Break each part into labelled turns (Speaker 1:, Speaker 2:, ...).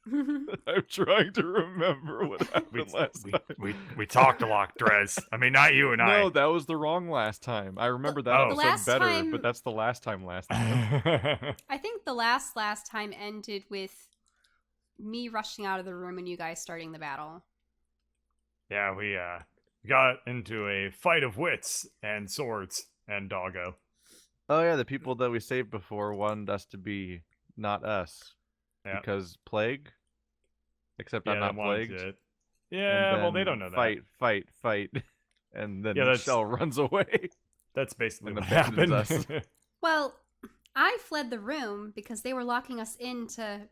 Speaker 1: I'm trying to remember what happened last time.
Speaker 2: We talked a lot, Drez. I mean, not you and I.
Speaker 1: No, that was the wrong last time. I remember that
Speaker 2: The
Speaker 1: episode
Speaker 3: last
Speaker 1: better,
Speaker 3: time-
Speaker 1: but that's the last time last time.
Speaker 3: I think the last time ended with me rushing out of the room and you guys starting the battle.
Speaker 2: Yeah, we got into a fight of wits and swords and doggo.
Speaker 1: Oh yeah, the people that we saved before wanted us to be not us.
Speaker 2: Yeah.
Speaker 1: Because plague? Except I'm
Speaker 2: Yeah,
Speaker 1: not
Speaker 2: they wanted
Speaker 1: plagued.
Speaker 2: to- Yeah,
Speaker 1: And
Speaker 2: well, they
Speaker 1: then
Speaker 2: don't know that.
Speaker 1: Fight. And then
Speaker 2: Yeah, that's-
Speaker 1: Shell runs away.
Speaker 2: That's basically
Speaker 1: And
Speaker 2: what
Speaker 1: abandons
Speaker 2: happened.
Speaker 1: us.
Speaker 3: Well, I fled the room because they were locking us in to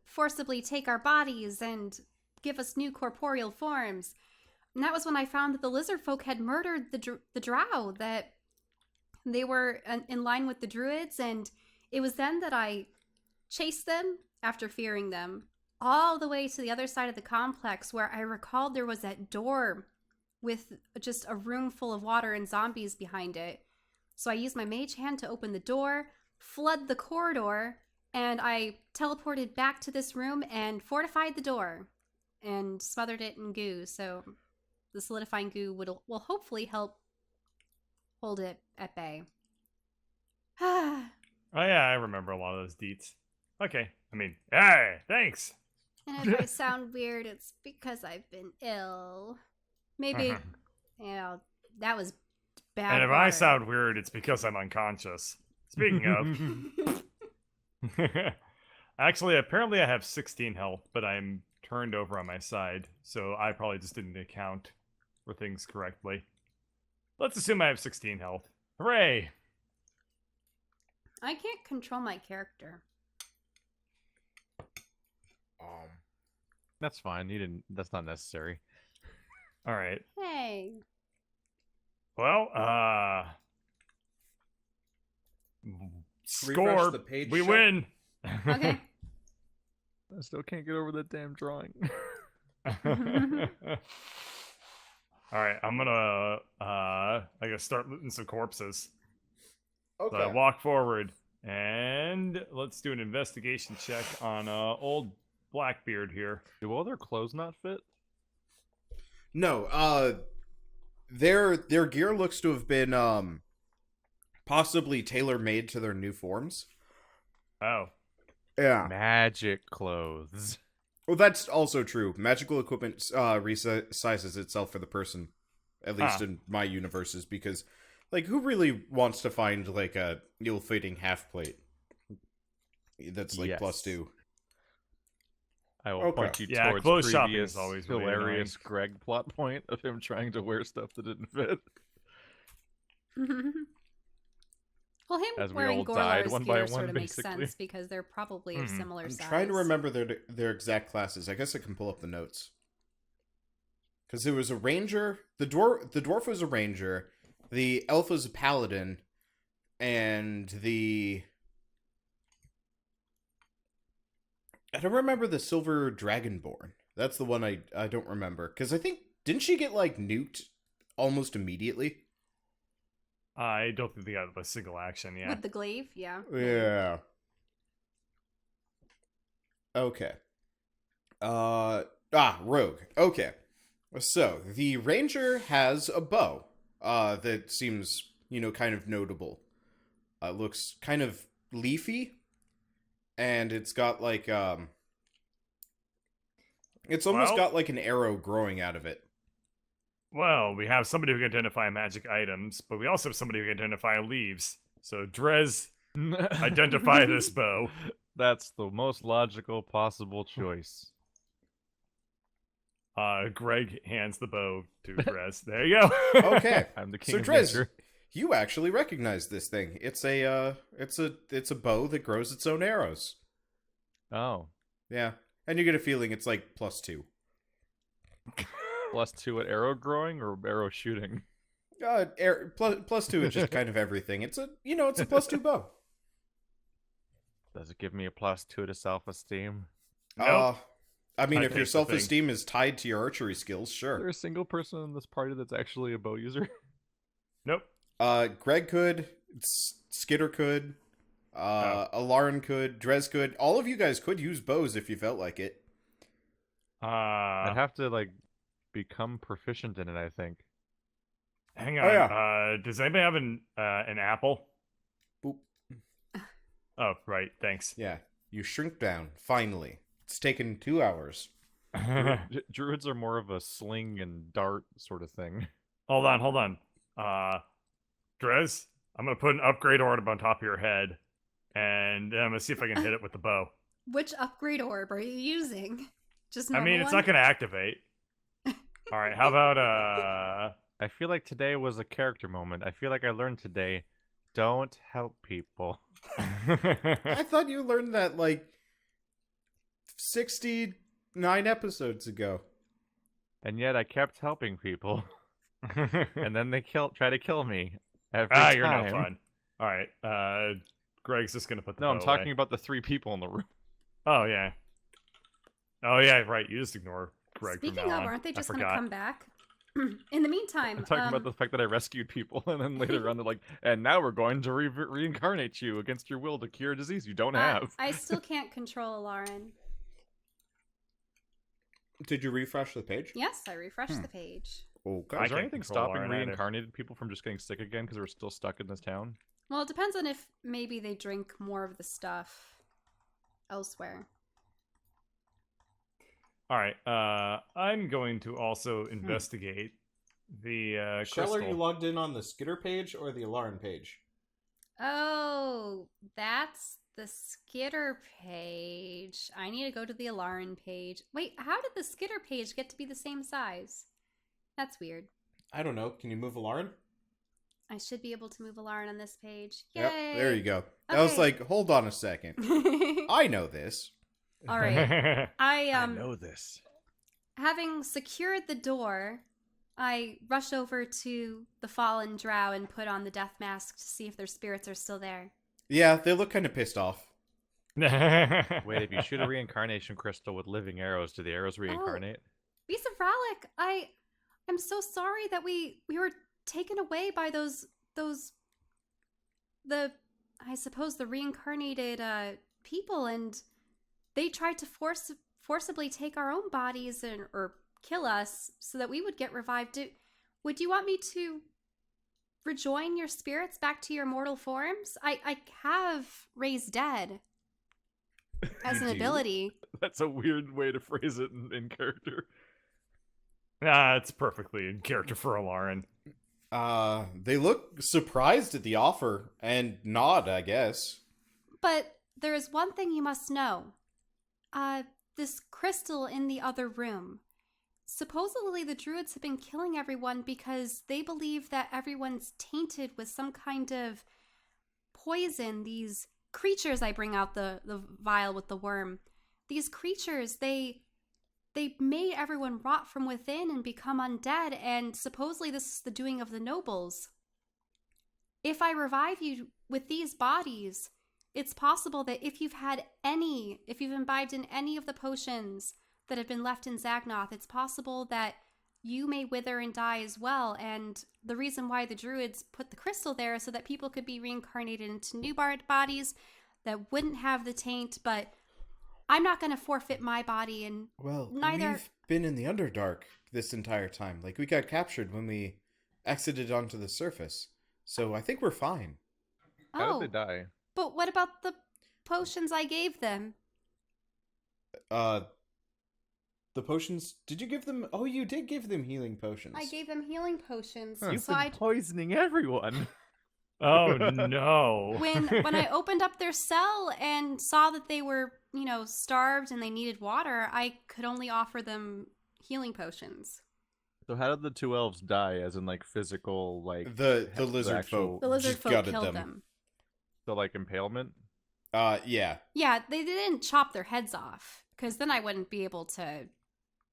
Speaker 3: forcibly take our bodies and give us new corporeal forms. And that was when I found that the lizard folk had murdered the drow, that they were in line with the druids, and it was then that I chased them, after fearing them, all the way to the other side of the complex, where I recalled there was that door with just a room full of water and zombies behind it. So I used my mage hand to open the door, flood the corridor, and I teleported back to this room and fortified the door and smothered it in goo. So the solidifying goo will hopefully help hold it at bay.
Speaker 2: Oh yeah, I remember a lot of those deets. Okay, I mean, hey, thanks.
Speaker 3: And if I sound weird, it's because I've been ill. Maybe, that was bad.
Speaker 2: And if
Speaker 3: water.
Speaker 2: I sound weird, it's because I'm unconscious. Speaking of, actually, apparently I have 16 health, but I'm turned over on my side, so I probably just didn't account for things correctly. Let's assume I have 16 health. Hooray!
Speaker 3: I can't control my character.
Speaker 1: That's fine. You didn't. That's not necessary.
Speaker 2: All right.
Speaker 3: Hey.
Speaker 2: Well,
Speaker 4: Refresh
Speaker 2: score.
Speaker 4: the page,
Speaker 2: We
Speaker 4: Shep.
Speaker 2: win.
Speaker 3: Okay.
Speaker 1: I still can't get over that damn drawing.
Speaker 2: All right, I'm gonna I gotta start looting some corpses.
Speaker 4: Okay.
Speaker 2: So I walk forward and let's do an investigation check on old Blackbeard here.
Speaker 1: Do all their clothes not fit?
Speaker 4: No, their gear looks to have been possibly tailor-made to their new forms.
Speaker 2: Oh,
Speaker 4: Yeah.
Speaker 1: Magic clothes.
Speaker 4: Well, that's also true. Magical equipment resizes itself for the person, at least in my universes, because, like, who really wants to find, like, a ill-fitting half-plate that's, like,
Speaker 1: Yes.
Speaker 4: +2?
Speaker 1: I will
Speaker 4: Okay.
Speaker 1: point you
Speaker 2: Yeah,
Speaker 1: towards
Speaker 2: clothes shopping
Speaker 1: previous
Speaker 2: is always really
Speaker 1: hilarious Greg plot point of him trying to wear stuff that didn't fit.
Speaker 3: Well, him
Speaker 1: As we
Speaker 3: wearing
Speaker 1: all died
Speaker 3: Gorlar's
Speaker 1: one by
Speaker 3: gear sort
Speaker 1: one,
Speaker 3: of makes
Speaker 1: basically.
Speaker 3: sense because they're probably of
Speaker 2: Mhm.
Speaker 3: similar
Speaker 4: I'm
Speaker 3: size.
Speaker 4: trying to remember their exact classes. I guess I can pull up the notes. Because it was a ranger. The dwarf was a ranger. The elf was a paladin. And I don't remember the silver dragonborn. That's the one I don't remember. Because I think, didn't she get, like, nuked almost immediately?
Speaker 2: I don't think they got a single action. Yeah.
Speaker 3: With the glaive, yeah.
Speaker 4: Yeah. Okay. Rogue. Okay. So, the ranger has a bow, that seems, kind of notable. Looks kind of leafy, and it's got, like, it's almost
Speaker 2: Well-
Speaker 4: got, like, an arrow growing out of it.
Speaker 2: Well, we have somebody who can identify magic items, but we also have somebody who can identify leaves. So, Drez, identify this bow.
Speaker 1: That's the most logical possible choice.
Speaker 2: Greg hands the bow to Drez. There you go.
Speaker 4: Okay.
Speaker 1: I'm the king
Speaker 4: So,
Speaker 1: of
Speaker 4: Drez,
Speaker 1: nature.
Speaker 4: you actually recognize this thing. It's a bow that grows its own arrows.
Speaker 1: Oh.
Speaker 4: Yeah. And you get a feeling it's like +2.
Speaker 1: +2 at arrow growing or arrow shooting?
Speaker 4: +2 is just kind of everything. It's a +2 bow.
Speaker 1: Does it give me a +2 to self-esteem?
Speaker 2: Nope.
Speaker 4: I mean,
Speaker 2: I
Speaker 4: if your
Speaker 2: take the thing.
Speaker 4: self-esteem is tied to your archery skills,
Speaker 1: Is there
Speaker 4: sure.
Speaker 1: a single person in this party that's actually a bow user?
Speaker 2: Nope.
Speaker 4: Greg could, Skitter could, Alarin could, Drez could. All of you guys could use bows if you felt like it.
Speaker 1: I'd have to like become proficient in it, I think.
Speaker 2: Hang on.
Speaker 4: Oh, yeah.
Speaker 2: Does anybody have an apple?
Speaker 4: Boop.
Speaker 2: Oh, right. Thanks.
Speaker 4: Yeah, you shrink down, finally. It's taken 2 hours.
Speaker 1: Druids are more of a sling and dart sort of thing.
Speaker 2: Hold on. Drez, I'm gonna put an upgrade orb on top of your head, and I'm gonna see if I can hit it with the bow.
Speaker 3: Which upgrade orb are you using? Just
Speaker 2: I
Speaker 3: normal
Speaker 2: mean, it's
Speaker 3: one?
Speaker 2: not gonna activate. All right, how about
Speaker 1: I feel like today was a character moment. I feel like I learned today, don't help people.
Speaker 4: I thought you learned that, like, 69 episodes ago.
Speaker 1: And yet I kept helping people. And then they try to kill me every
Speaker 2: You're
Speaker 1: time.
Speaker 2: no fun. All right, Greg's just gonna put the
Speaker 1: No, I'm
Speaker 2: bow
Speaker 1: talking
Speaker 2: away.
Speaker 1: about the 3 people in the room.
Speaker 2: Oh yeah. Oh yeah, right. You just ignore Greg.
Speaker 3: Speaking
Speaker 2: from now
Speaker 3: of,
Speaker 2: on.
Speaker 3: aren't they
Speaker 2: I
Speaker 3: just going to
Speaker 2: forgot.
Speaker 3: come back? In the meantime,
Speaker 1: I'm talking about the fact that I rescued people, and then later on they're like, and now we're going to reincarnate you against your will to cure a disease you don't have.
Speaker 3: I still can't control Lauren.
Speaker 4: Did you refresh the page?
Speaker 3: Yes, I refreshed the page.
Speaker 4: Okay.
Speaker 2: I
Speaker 1: Is there
Speaker 2: can't
Speaker 1: anything
Speaker 2: control
Speaker 1: stopping
Speaker 2: Lauren either.
Speaker 1: reincarnated people from just getting sick again because we're still stuck in this town?
Speaker 3: Well, it depends on if maybe they drink more of the stuff elsewhere.
Speaker 2: All right. I'm going to also investigate the
Speaker 4: Shell,
Speaker 2: crystal.
Speaker 4: are you logged in on the Skitter page or the Alarin page?
Speaker 3: Oh, that's the Skitter page. I need to go to the Alarin page. Wait, how did the Skitter page get to be the same size? That's weird.
Speaker 4: I don't know. Can you move Alarin?
Speaker 3: I should be able to move Alarin on this page. Yay!
Speaker 4: Yep, there you go. I was
Speaker 3: Okay.
Speaker 4: like, hold on a second. I know this.
Speaker 3: All right.
Speaker 1: I know this.
Speaker 3: Having secured the door, I rush over to the fallen drow and put on the death mask to see if their spirits are still there.
Speaker 4: Yeah, they look kind of pissed off.
Speaker 1: Wait, if you shoot a reincarnation crystal with living arrows, do the arrows reincarnate?
Speaker 3: Lisa Fralick, I'm so sorry that we were taken away by I suppose the reincarnated people, and they tried to forcibly take our own bodies or kill us so that we would get revived. Would you want me to rejoin your spirits back to your mortal forms? I have raised dead as an
Speaker 4: You do?
Speaker 3: ability.
Speaker 1: That's a weird way to phrase it in character.
Speaker 2: It's perfectly in character for Alarin.
Speaker 4: They look surprised at the offer and nod, I guess.
Speaker 3: But there is one thing you must know. This crystal in the other room. Supposedly the druids have been killing everyone because they believe that everyone's tainted with some kind of poison. These creatures, I bring out the vial with the worm. These creatures, they made everyone rot from within and become undead, and supposedly this is the doing of the nobles. If I revive you with these bodies, it's possible that if you've imbibed in any of the potions that have been left in Zagnoth, it's possible that you may wither and die as well. And the reason why the druids put the crystal there is so that people could be reincarnated into new bodies that wouldn't have the taint, but I'm not going to forfeit my body, and
Speaker 4: Well,
Speaker 3: neither...
Speaker 4: we've been in the Underdark this entire time. Like, we got captured when we exited onto the surface. So I think we're fine.
Speaker 1: How did they die?
Speaker 3: But what about the potions I gave them?
Speaker 4: The potions, did you give them? Oh, you did give them healing potions.
Speaker 3: I gave them healing potions.
Speaker 1: You've
Speaker 3: So
Speaker 1: been poisoning everyone.
Speaker 2: Oh no.
Speaker 3: when I opened up their cell and saw that they were, starved and they needed water, I could only offer them healing potions.
Speaker 1: So how did the 2 elves die? As in, like, physical, like
Speaker 4: the lizard
Speaker 1: actual-
Speaker 4: folk.
Speaker 3: The lizard
Speaker 4: just
Speaker 3: folk
Speaker 4: gutted
Speaker 3: killed them.
Speaker 1: so like impalement?
Speaker 4: Yeah.
Speaker 3: Yeah, they didn't chop their heads off, because then I wouldn't be able to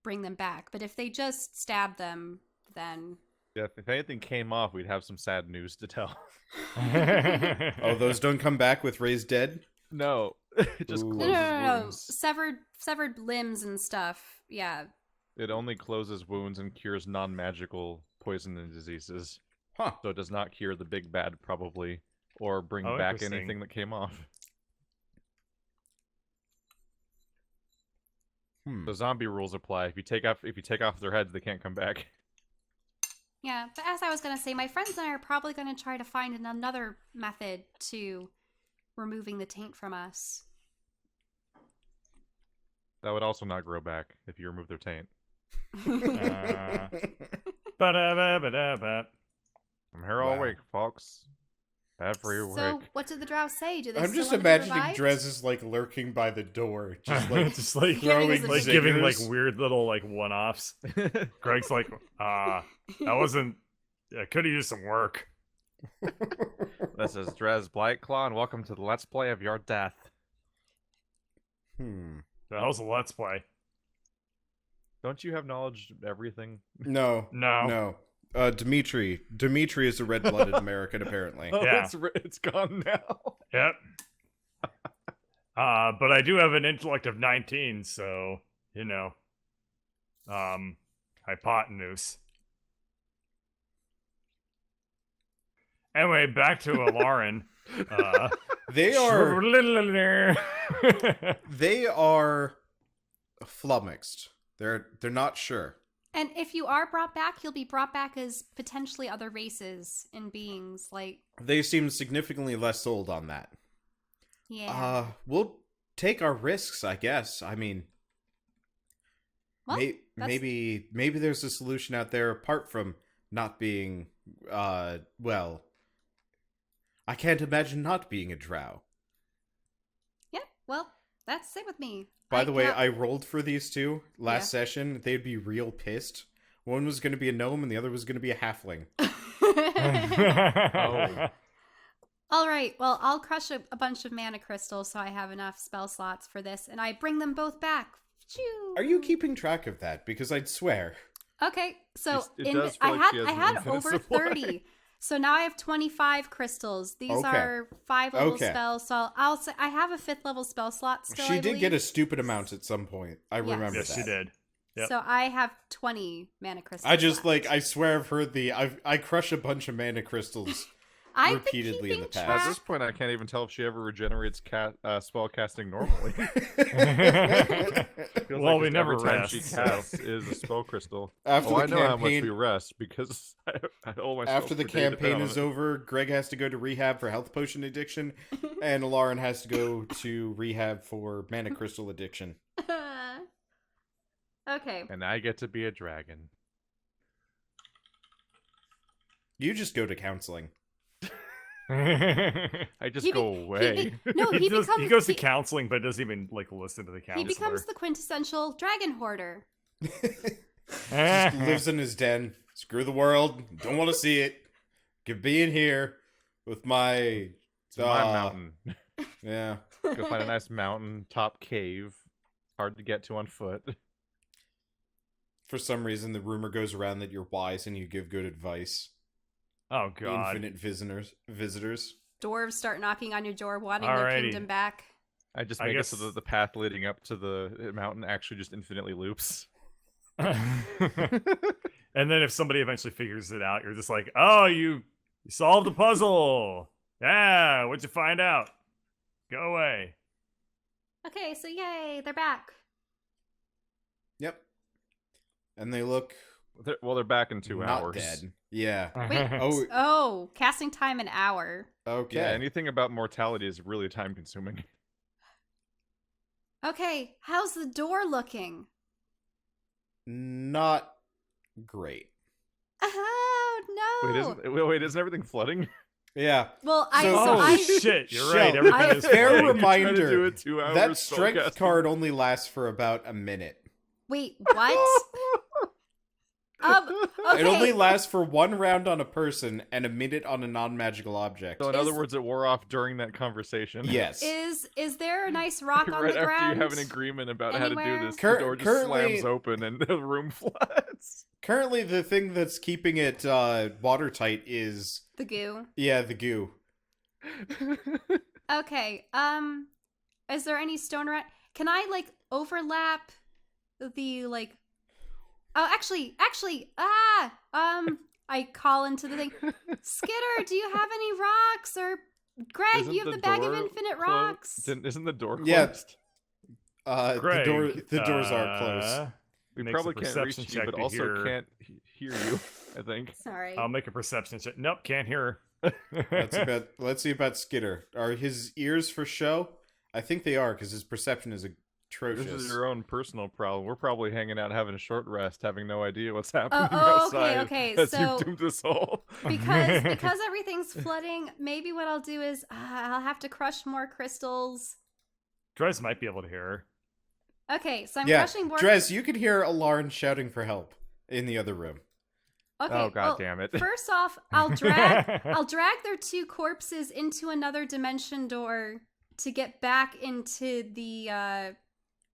Speaker 3: bring them back. But if they just stabbed them, then...
Speaker 1: Yeah, if anything came off, we'd have some sad news to tell.
Speaker 4: Oh, those don't come back with raised dead?
Speaker 1: No, it just
Speaker 4: Ooh.
Speaker 1: closes
Speaker 3: No.
Speaker 1: wounds.
Speaker 3: Severed limbs and stuff. Yeah.
Speaker 1: It only closes wounds and cures non-magical poison and diseases.
Speaker 4: Huh.
Speaker 1: So it does not cure the big bad, probably, or bring
Speaker 2: Oh,
Speaker 1: back
Speaker 2: interesting.
Speaker 1: anything that came off. The zombie rules apply. If you take off their heads, they can't come back.
Speaker 3: Yeah, but as I was going to say, my friends and I are probably going to try to find another method to removing the taint from us.
Speaker 1: That would also not grow back if you remove their taint.
Speaker 2: Ba-da-ba-ba-da-ba.
Speaker 1: I'm here all
Speaker 4: Wow.
Speaker 1: week, folks. Every
Speaker 3: So,
Speaker 1: week.
Speaker 3: what did the drow say? Do they
Speaker 4: I'm
Speaker 3: still
Speaker 4: just
Speaker 3: want to be
Speaker 4: imagining
Speaker 3: revived?
Speaker 4: Drez is like lurking by the door, just like
Speaker 2: just like
Speaker 3: Giving
Speaker 4: throwing
Speaker 3: us a
Speaker 2: like giving like
Speaker 4: zingers.
Speaker 2: weird little like one-offs. Greg's like, that wasn't. I could have used some work.
Speaker 1: This is Drez Blightclaw, and welcome to the Let's Play of Your Death.
Speaker 2: The hell's a let's play?
Speaker 1: Don't you have knowledge of everything?
Speaker 4: No,
Speaker 2: No.
Speaker 4: Dimitri is a red-blooded American, apparently.
Speaker 1: Oh,
Speaker 2: Yeah.
Speaker 1: it's gone now.
Speaker 2: Yep. But I do have an intellect of 19, so you know. Hypotenuse. Anyway, back to Lauren.
Speaker 4: They are flummoxed. They're not sure.
Speaker 3: And if you are brought back, you'll be brought back as potentially other races and beings. Like,
Speaker 4: They seem significantly less sold on that.
Speaker 3: yeah.
Speaker 4: We'll take our risks, I guess. I mean,
Speaker 3: Well, that's-
Speaker 4: maybe there's a solution out there apart from not being, well, I can't imagine not being a drow.
Speaker 3: Yeah, well, that's it with me.
Speaker 4: By the way,
Speaker 3: cannot-
Speaker 4: I rolled for these two last session. They'd be real pissed. One was going to be a gnome and the other was going to be a halfling.
Speaker 1: Oh.
Speaker 3: All right, well, I'll crush a bunch of mana crystals so I have enough spell slots for this, and I bring them both back. Choo.
Speaker 4: Are you keeping track of that? Because I'd swear.
Speaker 3: Okay, so
Speaker 1: It does feel
Speaker 3: I
Speaker 1: like
Speaker 3: had
Speaker 1: she has
Speaker 3: I
Speaker 1: an
Speaker 3: had
Speaker 1: infinite
Speaker 3: over
Speaker 1: supply.
Speaker 3: 30. So now I have 25 crystals. These
Speaker 4: Okay.
Speaker 3: are 5-level
Speaker 4: Okay.
Speaker 3: spells. So I'll say I have a 5th level spell slot still.
Speaker 4: She
Speaker 3: I
Speaker 4: did get a
Speaker 3: believe.
Speaker 4: stupid amount at some point. I
Speaker 3: Yes.
Speaker 4: remember
Speaker 2: Yes,
Speaker 4: that.
Speaker 2: she did. Yep.
Speaker 3: So I have 20 mana crystals.
Speaker 4: I just
Speaker 3: left.
Speaker 4: I swear I've heard I crush a bunch of mana crystals.
Speaker 3: I've
Speaker 4: repeatedly
Speaker 3: been
Speaker 4: in the
Speaker 3: keeping
Speaker 4: past.
Speaker 1: At this point, I can't even tell if she ever regenerates spell casting normally. Feels
Speaker 2: Well,
Speaker 1: like
Speaker 2: we
Speaker 1: just
Speaker 2: never
Speaker 1: every time
Speaker 2: rest,
Speaker 1: she
Speaker 2: so.
Speaker 1: casts is a spell crystal.
Speaker 4: After
Speaker 1: I
Speaker 4: the
Speaker 1: know how much we
Speaker 4: campaign,
Speaker 1: rest because I owe myself.
Speaker 4: after the
Speaker 1: per day to
Speaker 4: campaign
Speaker 1: bet on
Speaker 4: is
Speaker 1: it.
Speaker 4: over, Greg has to go to rehab for health potion addiction, and Lauren has to go to rehab for mana crystal addiction.
Speaker 3: Okay.
Speaker 1: And I get to be a dragon.
Speaker 4: You just go to counseling.
Speaker 1: I just
Speaker 3: He
Speaker 1: go
Speaker 3: be-
Speaker 1: away.
Speaker 2: he goes to
Speaker 3: he-
Speaker 2: counseling, but doesn't even like listen to the
Speaker 3: He
Speaker 2: counselor.
Speaker 3: becomes the quintessential dragon hoarder.
Speaker 4: Just lives in his den. Screw the world. Don't want to see it. Could be in here with my
Speaker 1: It's my mountain.
Speaker 4: Yeah.
Speaker 1: Go find a nice mountain top cave. Hard to get to on foot.
Speaker 4: For some reason, the rumor goes around that you're wise and you give good advice.
Speaker 2: Oh god.
Speaker 4: Infinite visitors.
Speaker 3: Dwarves start knocking on your door, wanting their
Speaker 2: Alrighty.
Speaker 3: kingdom back.
Speaker 1: I just
Speaker 2: I
Speaker 1: make
Speaker 2: guess-
Speaker 1: it so that the path leading up to the mountain actually just infinitely loops.
Speaker 2: And then if somebody eventually figures it out, you're just like, oh, you solved the puzzle. Yeah, what'd you find out? Go away.
Speaker 3: Okay, so yay, they're back.
Speaker 4: Yep. And they look
Speaker 1: They're back in 2
Speaker 4: not
Speaker 1: hours.
Speaker 4: dead. Yeah.
Speaker 3: Wait.
Speaker 4: Oh,
Speaker 3: Oh, casting time an hour.
Speaker 4: okay.
Speaker 1: Yeah, anything about mortality is really time consuming.
Speaker 3: Okay, how's the door looking?
Speaker 4: Not great.
Speaker 3: Oh no!
Speaker 1: Wait, isn't everything flooding?
Speaker 4: Yeah.
Speaker 3: Well,
Speaker 2: Oh shit, you're right.
Speaker 4: Shell,
Speaker 2: Everything
Speaker 3: I-
Speaker 2: is
Speaker 4: fair
Speaker 2: flooding.
Speaker 1: Trying to do
Speaker 4: reminder.
Speaker 1: a 2 hour
Speaker 4: That
Speaker 1: spell
Speaker 4: strength
Speaker 1: casting.
Speaker 4: card only lasts for about a minute.
Speaker 3: wait, what? Okay.
Speaker 4: It only lasts for 1 round on a person and a minute on a non-magical object.
Speaker 1: So in
Speaker 3: Is-
Speaker 1: other words, it wore off during that conversation.
Speaker 4: Yes.
Speaker 3: Is there a nice rock on
Speaker 1: right
Speaker 3: the
Speaker 1: after
Speaker 3: ground?
Speaker 1: you have an agreement about how to
Speaker 3: Anywhere?
Speaker 1: do this,
Speaker 4: Cur-
Speaker 1: the door just
Speaker 4: currently-
Speaker 1: slams open and the room floods.
Speaker 4: Currently, the thing that's keeping it watertight is,
Speaker 3: The goo.
Speaker 4: yeah, the goo.
Speaker 3: Okay. Is there any stone around? Can I like overlap the like? Oh, actually, I call into the thing. Skitter, do you have any rocks? Or Greg,
Speaker 1: Isn't
Speaker 3: you have
Speaker 1: the
Speaker 3: the bag of
Speaker 1: door
Speaker 3: infinite
Speaker 1: clo-
Speaker 3: rocks.
Speaker 1: Isn't the door closed?
Speaker 4: Yeah.
Speaker 2: Greg,
Speaker 4: the doors are closed.
Speaker 1: We
Speaker 2: makes
Speaker 1: probably
Speaker 2: a
Speaker 1: can't
Speaker 2: perception
Speaker 1: reach you,
Speaker 2: check
Speaker 1: but
Speaker 2: to
Speaker 1: also
Speaker 2: hear.
Speaker 1: can't hear you, I think.
Speaker 3: Sorry.
Speaker 2: I'll make a perception check. Nope, can't hear her.
Speaker 4: Let's see about Skitter. Are his ears for show? I think they are, because his perception is atrocious.
Speaker 1: This is your own personal problem. We're probably hanging out having a short rest, having no idea what's happening
Speaker 3: oh,
Speaker 1: outside
Speaker 3: okay,
Speaker 1: as
Speaker 3: so-
Speaker 1: you've doomed us all.
Speaker 3: because everything's flooding, maybe what I'll do is I'll have to crush more crystals.
Speaker 2: Drez might be able to hear her.
Speaker 3: Okay, so I'm
Speaker 4: Yeah,
Speaker 3: crushing more.
Speaker 4: Drez, you can hear Alarn shouting for help in the other room.
Speaker 3: Okay,
Speaker 1: Oh, God
Speaker 3: well,
Speaker 1: damn it.
Speaker 3: First off, I'll drag their two corpses into another dimension door to get back into the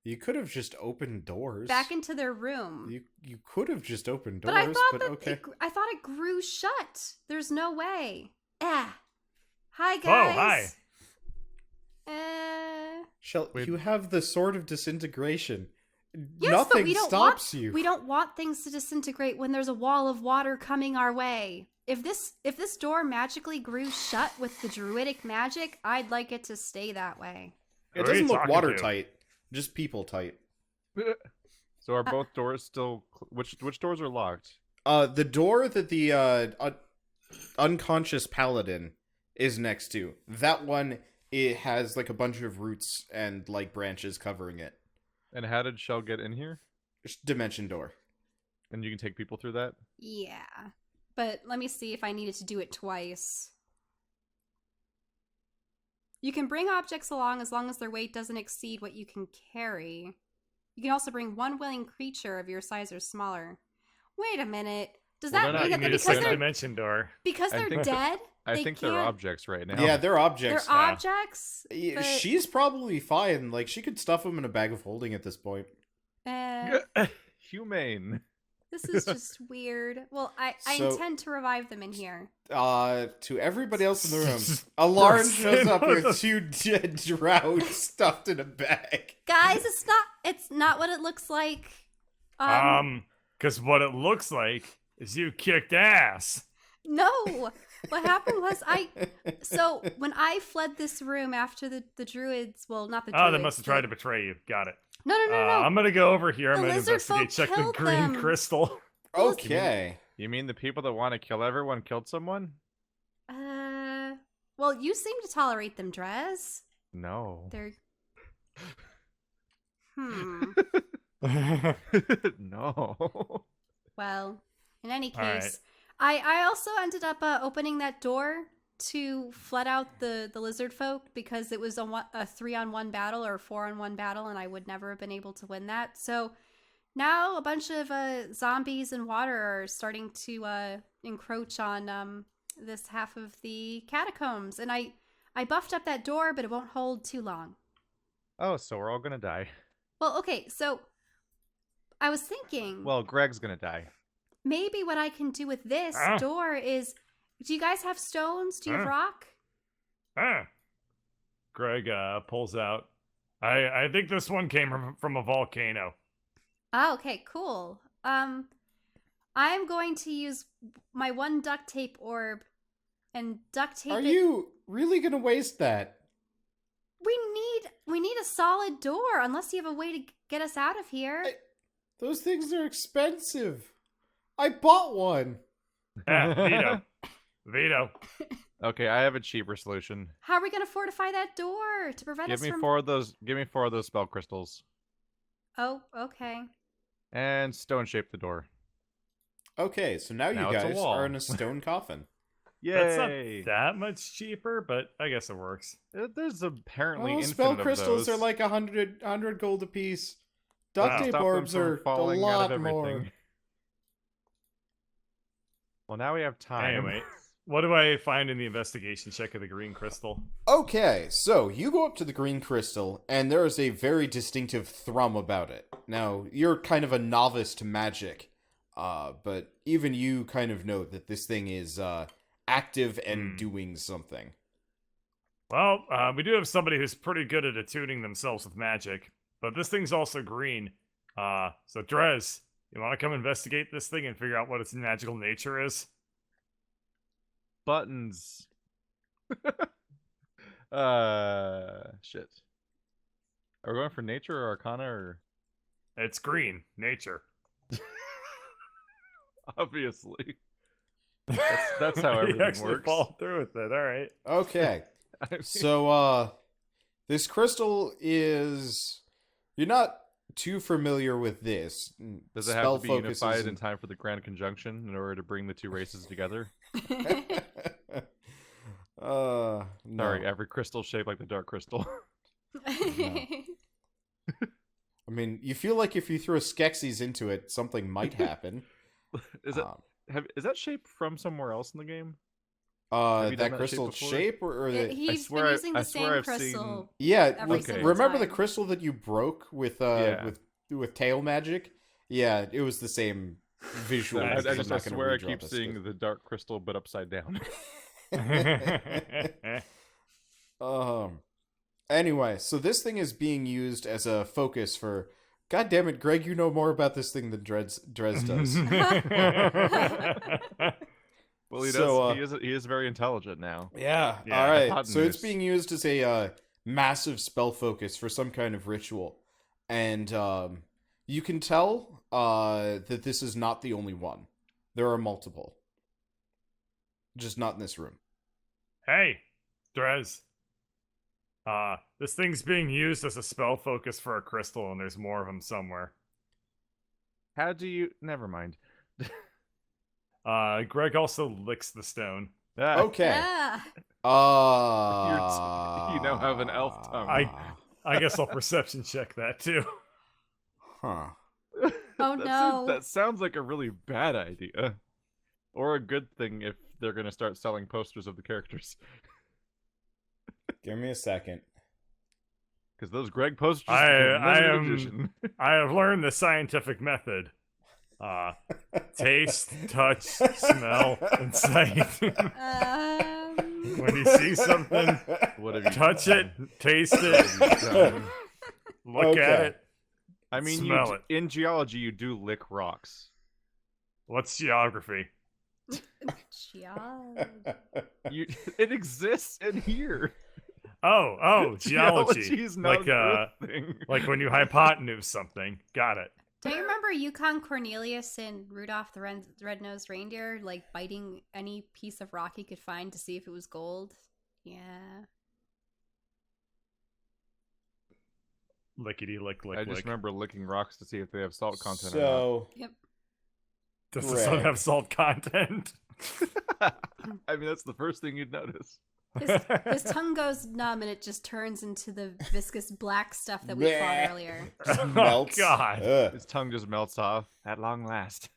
Speaker 4: You could have just opened doors.
Speaker 3: back into their room.
Speaker 4: You could have just opened doors,
Speaker 3: But I thought that
Speaker 4: okay.
Speaker 3: I thought it grew shut. There's no way. Hi guys.
Speaker 2: Oh, hi.
Speaker 4: Shell,
Speaker 1: Wait.
Speaker 4: you have the sword of disintegration.
Speaker 3: Yes,
Speaker 4: Nothing
Speaker 3: but we don't
Speaker 4: stops
Speaker 3: want,
Speaker 4: you.
Speaker 3: We don't want things to disintegrate when there's a wall of water coming our way. If this door magically grew shut with the druidic magic, I'd like it to stay that way.
Speaker 4: It
Speaker 2: Who are
Speaker 4: doesn't
Speaker 2: you
Speaker 4: look
Speaker 2: talking
Speaker 4: watertight, just people tight.
Speaker 1: So are both doors still... Which doors are locked?
Speaker 4: The door that the unconscious paladin is next to, that one, it has like a bunch of roots and like branches covering it.
Speaker 1: And how did Shell get in here?
Speaker 4: Dimension door.
Speaker 1: And you can take people through that?
Speaker 3: Yeah. But let me see if I needed to do it twice. You can bring objects along as long as their weight doesn't exceed what you can carry. You can also bring one willing creature of your size or smaller. Wait a minute. Does
Speaker 1: Well,
Speaker 3: that
Speaker 1: they're
Speaker 3: mean
Speaker 1: not-
Speaker 3: that
Speaker 2: You need a
Speaker 3: because
Speaker 2: second
Speaker 3: they're,
Speaker 2: dimension door.
Speaker 3: because
Speaker 1: I
Speaker 3: they're
Speaker 1: think-
Speaker 3: dead?
Speaker 1: I
Speaker 3: they
Speaker 1: think they're
Speaker 3: can't-
Speaker 1: objects right now.
Speaker 4: Yeah, they're
Speaker 3: They're
Speaker 4: objects.
Speaker 3: objects?
Speaker 4: Yeah,
Speaker 3: but-
Speaker 4: she's probably fine. Like, she could stuff them in a bag of holding at this point.
Speaker 1: Humane.
Speaker 3: This is just weird. Well, I
Speaker 4: So-
Speaker 3: intend to revive them in here.
Speaker 4: To everybody else in the room, Alarm
Speaker 2: Person
Speaker 4: shows up
Speaker 2: with
Speaker 4: with two dead drow stuffed in a bag.
Speaker 3: Guys, it's not what it looks like.
Speaker 2: Because what it looks like is you kicked ass.
Speaker 3: No. What happened was so when I fled this room after the druids, well, not the druids.
Speaker 2: Oh, they must have tried to betray you. Got it.
Speaker 3: No.
Speaker 2: I'm gonna go over here. I'm
Speaker 3: The
Speaker 2: gonna
Speaker 3: lizard folk
Speaker 2: investigate. Check the
Speaker 3: killed
Speaker 2: green
Speaker 3: them.
Speaker 2: crystal.
Speaker 4: Okay.
Speaker 1: You mean the people that want to kill everyone killed someone?
Speaker 3: Well, you seem to tolerate them, Drez.
Speaker 1: No.
Speaker 3: They're
Speaker 1: No.
Speaker 3: Well, in any
Speaker 2: All right.
Speaker 3: case, I also ended up opening that door to flood out the lizard folk because it was a 3-on-1 battle or a 4-on-1 battle, and I would never have been able to win that. So now a bunch of zombies and water are starting to encroach on this half of the catacombs, and I buffed up that door, but it won't hold too long.
Speaker 1: Oh, so we're all gonna die.
Speaker 3: Well, okay, so I was thinking.
Speaker 1: Well, Greg's gonna die.
Speaker 3: Maybe what I can do with this door is... Do you guys have stones? Do you have rock?
Speaker 2: Greg pulls out. I think this one came from a volcano.
Speaker 3: Oh, okay, cool. I'm going to use my one duct tape orb and duct tape
Speaker 4: Are
Speaker 3: it.
Speaker 4: you really gonna waste that?
Speaker 3: We need a solid door, unless you have a way to get us out of here.
Speaker 4: Those things are expensive. I bought one.
Speaker 2: Veto. Veto.
Speaker 1: Okay, I have a cheaper solution.
Speaker 3: How are we going to fortify that door to prevent
Speaker 1: Give
Speaker 3: us
Speaker 1: me
Speaker 3: from...
Speaker 1: 4 of those. Give me 4 of those spell crystals,
Speaker 3: Oh, okay.
Speaker 1: and stone shape the door.
Speaker 4: Okay, so now
Speaker 1: Now
Speaker 4: you
Speaker 1: it's a
Speaker 4: guys
Speaker 1: wall.
Speaker 4: are in a stone coffin.
Speaker 2: That's not
Speaker 1: Yay!
Speaker 2: that much cheaper, but I guess it works.
Speaker 1: There's apparently
Speaker 4: Well,
Speaker 1: infinite
Speaker 4: spell
Speaker 1: of
Speaker 4: crystals
Speaker 1: those.
Speaker 4: are like 100 gold apiece. Duct
Speaker 2: Wow.
Speaker 4: tape
Speaker 1: Stop them
Speaker 4: orbs
Speaker 1: from
Speaker 4: are a
Speaker 1: falling out
Speaker 4: lot
Speaker 1: of
Speaker 4: more.
Speaker 1: everything. Well, now we have time.
Speaker 2: Anyway, what do I find in the investigation check of the green crystal?
Speaker 4: Okay, so you go up to the green crystal, and there is a very distinctive thrum about it. Now, you're kind of a novice to magic, but even you kind of know that this thing is active and doing something.
Speaker 2: Well, we do have somebody who's pretty good at attuning themselves with magic, but this thing's also green. So Drez, you want to come investigate this thing and figure out what its magical nature is?
Speaker 1: Buttons. Shit. Are we going for nature or arcana or
Speaker 2: It's green. Nature.
Speaker 1: obviously? That's how
Speaker 2: You
Speaker 1: everything
Speaker 2: actually
Speaker 1: works.
Speaker 2: follow through with it. All right.
Speaker 4: Okay.
Speaker 1: I mean,
Speaker 4: So, this crystal is... You're not too familiar with this.
Speaker 1: does it have to be unified in time for the Grand Conjunction in order to bring the two races together?
Speaker 4: No.
Speaker 1: Sorry, every crystal shaped like the Dark Crystal.
Speaker 4: I mean, you feel like if you throw Skeksis into it, something might happen.
Speaker 1: Is it? Is that shape from somewhere else in the game? Have you done
Speaker 4: That
Speaker 1: that
Speaker 4: crystal
Speaker 1: shape before?
Speaker 4: shape or the...
Speaker 3: He's
Speaker 1: swear
Speaker 3: been
Speaker 1: I-
Speaker 3: using
Speaker 1: I
Speaker 3: the
Speaker 1: swear
Speaker 3: same
Speaker 1: I've
Speaker 3: crystal.
Speaker 4: Yeah,
Speaker 3: every
Speaker 1: Okay.
Speaker 3: single
Speaker 4: remember the
Speaker 3: time.
Speaker 4: crystal that you broke with
Speaker 1: Yeah.
Speaker 4: with tail magic? Yeah, it was the same visual.
Speaker 1: I
Speaker 4: because I'm
Speaker 1: just
Speaker 4: not gonna
Speaker 1: swear I
Speaker 4: redraw
Speaker 1: keep
Speaker 4: this
Speaker 1: seeing the Dark Crystal, but upside down.
Speaker 4: Anyway, so this thing is being used as a focus for... God damn it, Greg, you know more about this thing than Drez does.
Speaker 1: Well, he does.
Speaker 4: So,
Speaker 1: He is very intelligent now.
Speaker 4: Yeah,
Speaker 2: Yeah,
Speaker 4: alright.
Speaker 1: hypotenuse.
Speaker 4: So it's being used as a massive spell focus for some kind of ritual. And you can tell that this is not the only one. There are multiple. Just not in this room.
Speaker 2: Hey, Drez. This thing's being used as a spell focus for a crystal, and there's more of them somewhere.
Speaker 1: How do you? Never mind.
Speaker 2: Greg also licks the stone.
Speaker 1: Ah,
Speaker 4: Okay.
Speaker 3: Yeah.
Speaker 1: You now have an elf tongue.
Speaker 2: I guess I'll perception check that too.
Speaker 4: Huh.
Speaker 3: Oh, no.
Speaker 1: That sounds like a really bad idea, or a good thing if they're gonna start selling posters of the characters.
Speaker 4: Give me a second.
Speaker 1: Because those Greg posters
Speaker 2: I
Speaker 1: became limited
Speaker 2: am-
Speaker 1: edition.
Speaker 2: I have learned the scientific method. Taste, touch, smell, and sight. When you see something,
Speaker 1: What have you
Speaker 2: touch it, taste it,
Speaker 1: done?
Speaker 2: look at
Speaker 4: Okay.
Speaker 2: it.
Speaker 1: I mean,
Speaker 2: Smell it.
Speaker 1: in geology, you do lick rocks.
Speaker 2: What's geography?
Speaker 1: It exists in here.
Speaker 2: Oh, geology.
Speaker 1: is not
Speaker 2: Like,
Speaker 1: an Earth thing.
Speaker 2: Like when you hypotenuse something. Got it.
Speaker 3: Do you remember Yukon Cornelius and Rudolph the Red-Nosed Reindeer, like biting any piece of rock he could find to see if it was gold? Yeah.
Speaker 2: Lickety lick lick
Speaker 1: I
Speaker 2: lick.
Speaker 1: just remember licking rocks to see if they have salt content
Speaker 4: So,
Speaker 2: Does this one
Speaker 4: Greg.
Speaker 2: have salt content?
Speaker 1: or not. I mean, that's the first thing you'd notice.
Speaker 3: His tongue goes numb and it just turns into the viscous black stuff that we fought
Speaker 4: Bleh.
Speaker 3: earlier.
Speaker 4: just
Speaker 2: Oh,
Speaker 4: melts.
Speaker 2: God.
Speaker 4: Ugh.
Speaker 1: His tongue just melts off at long last.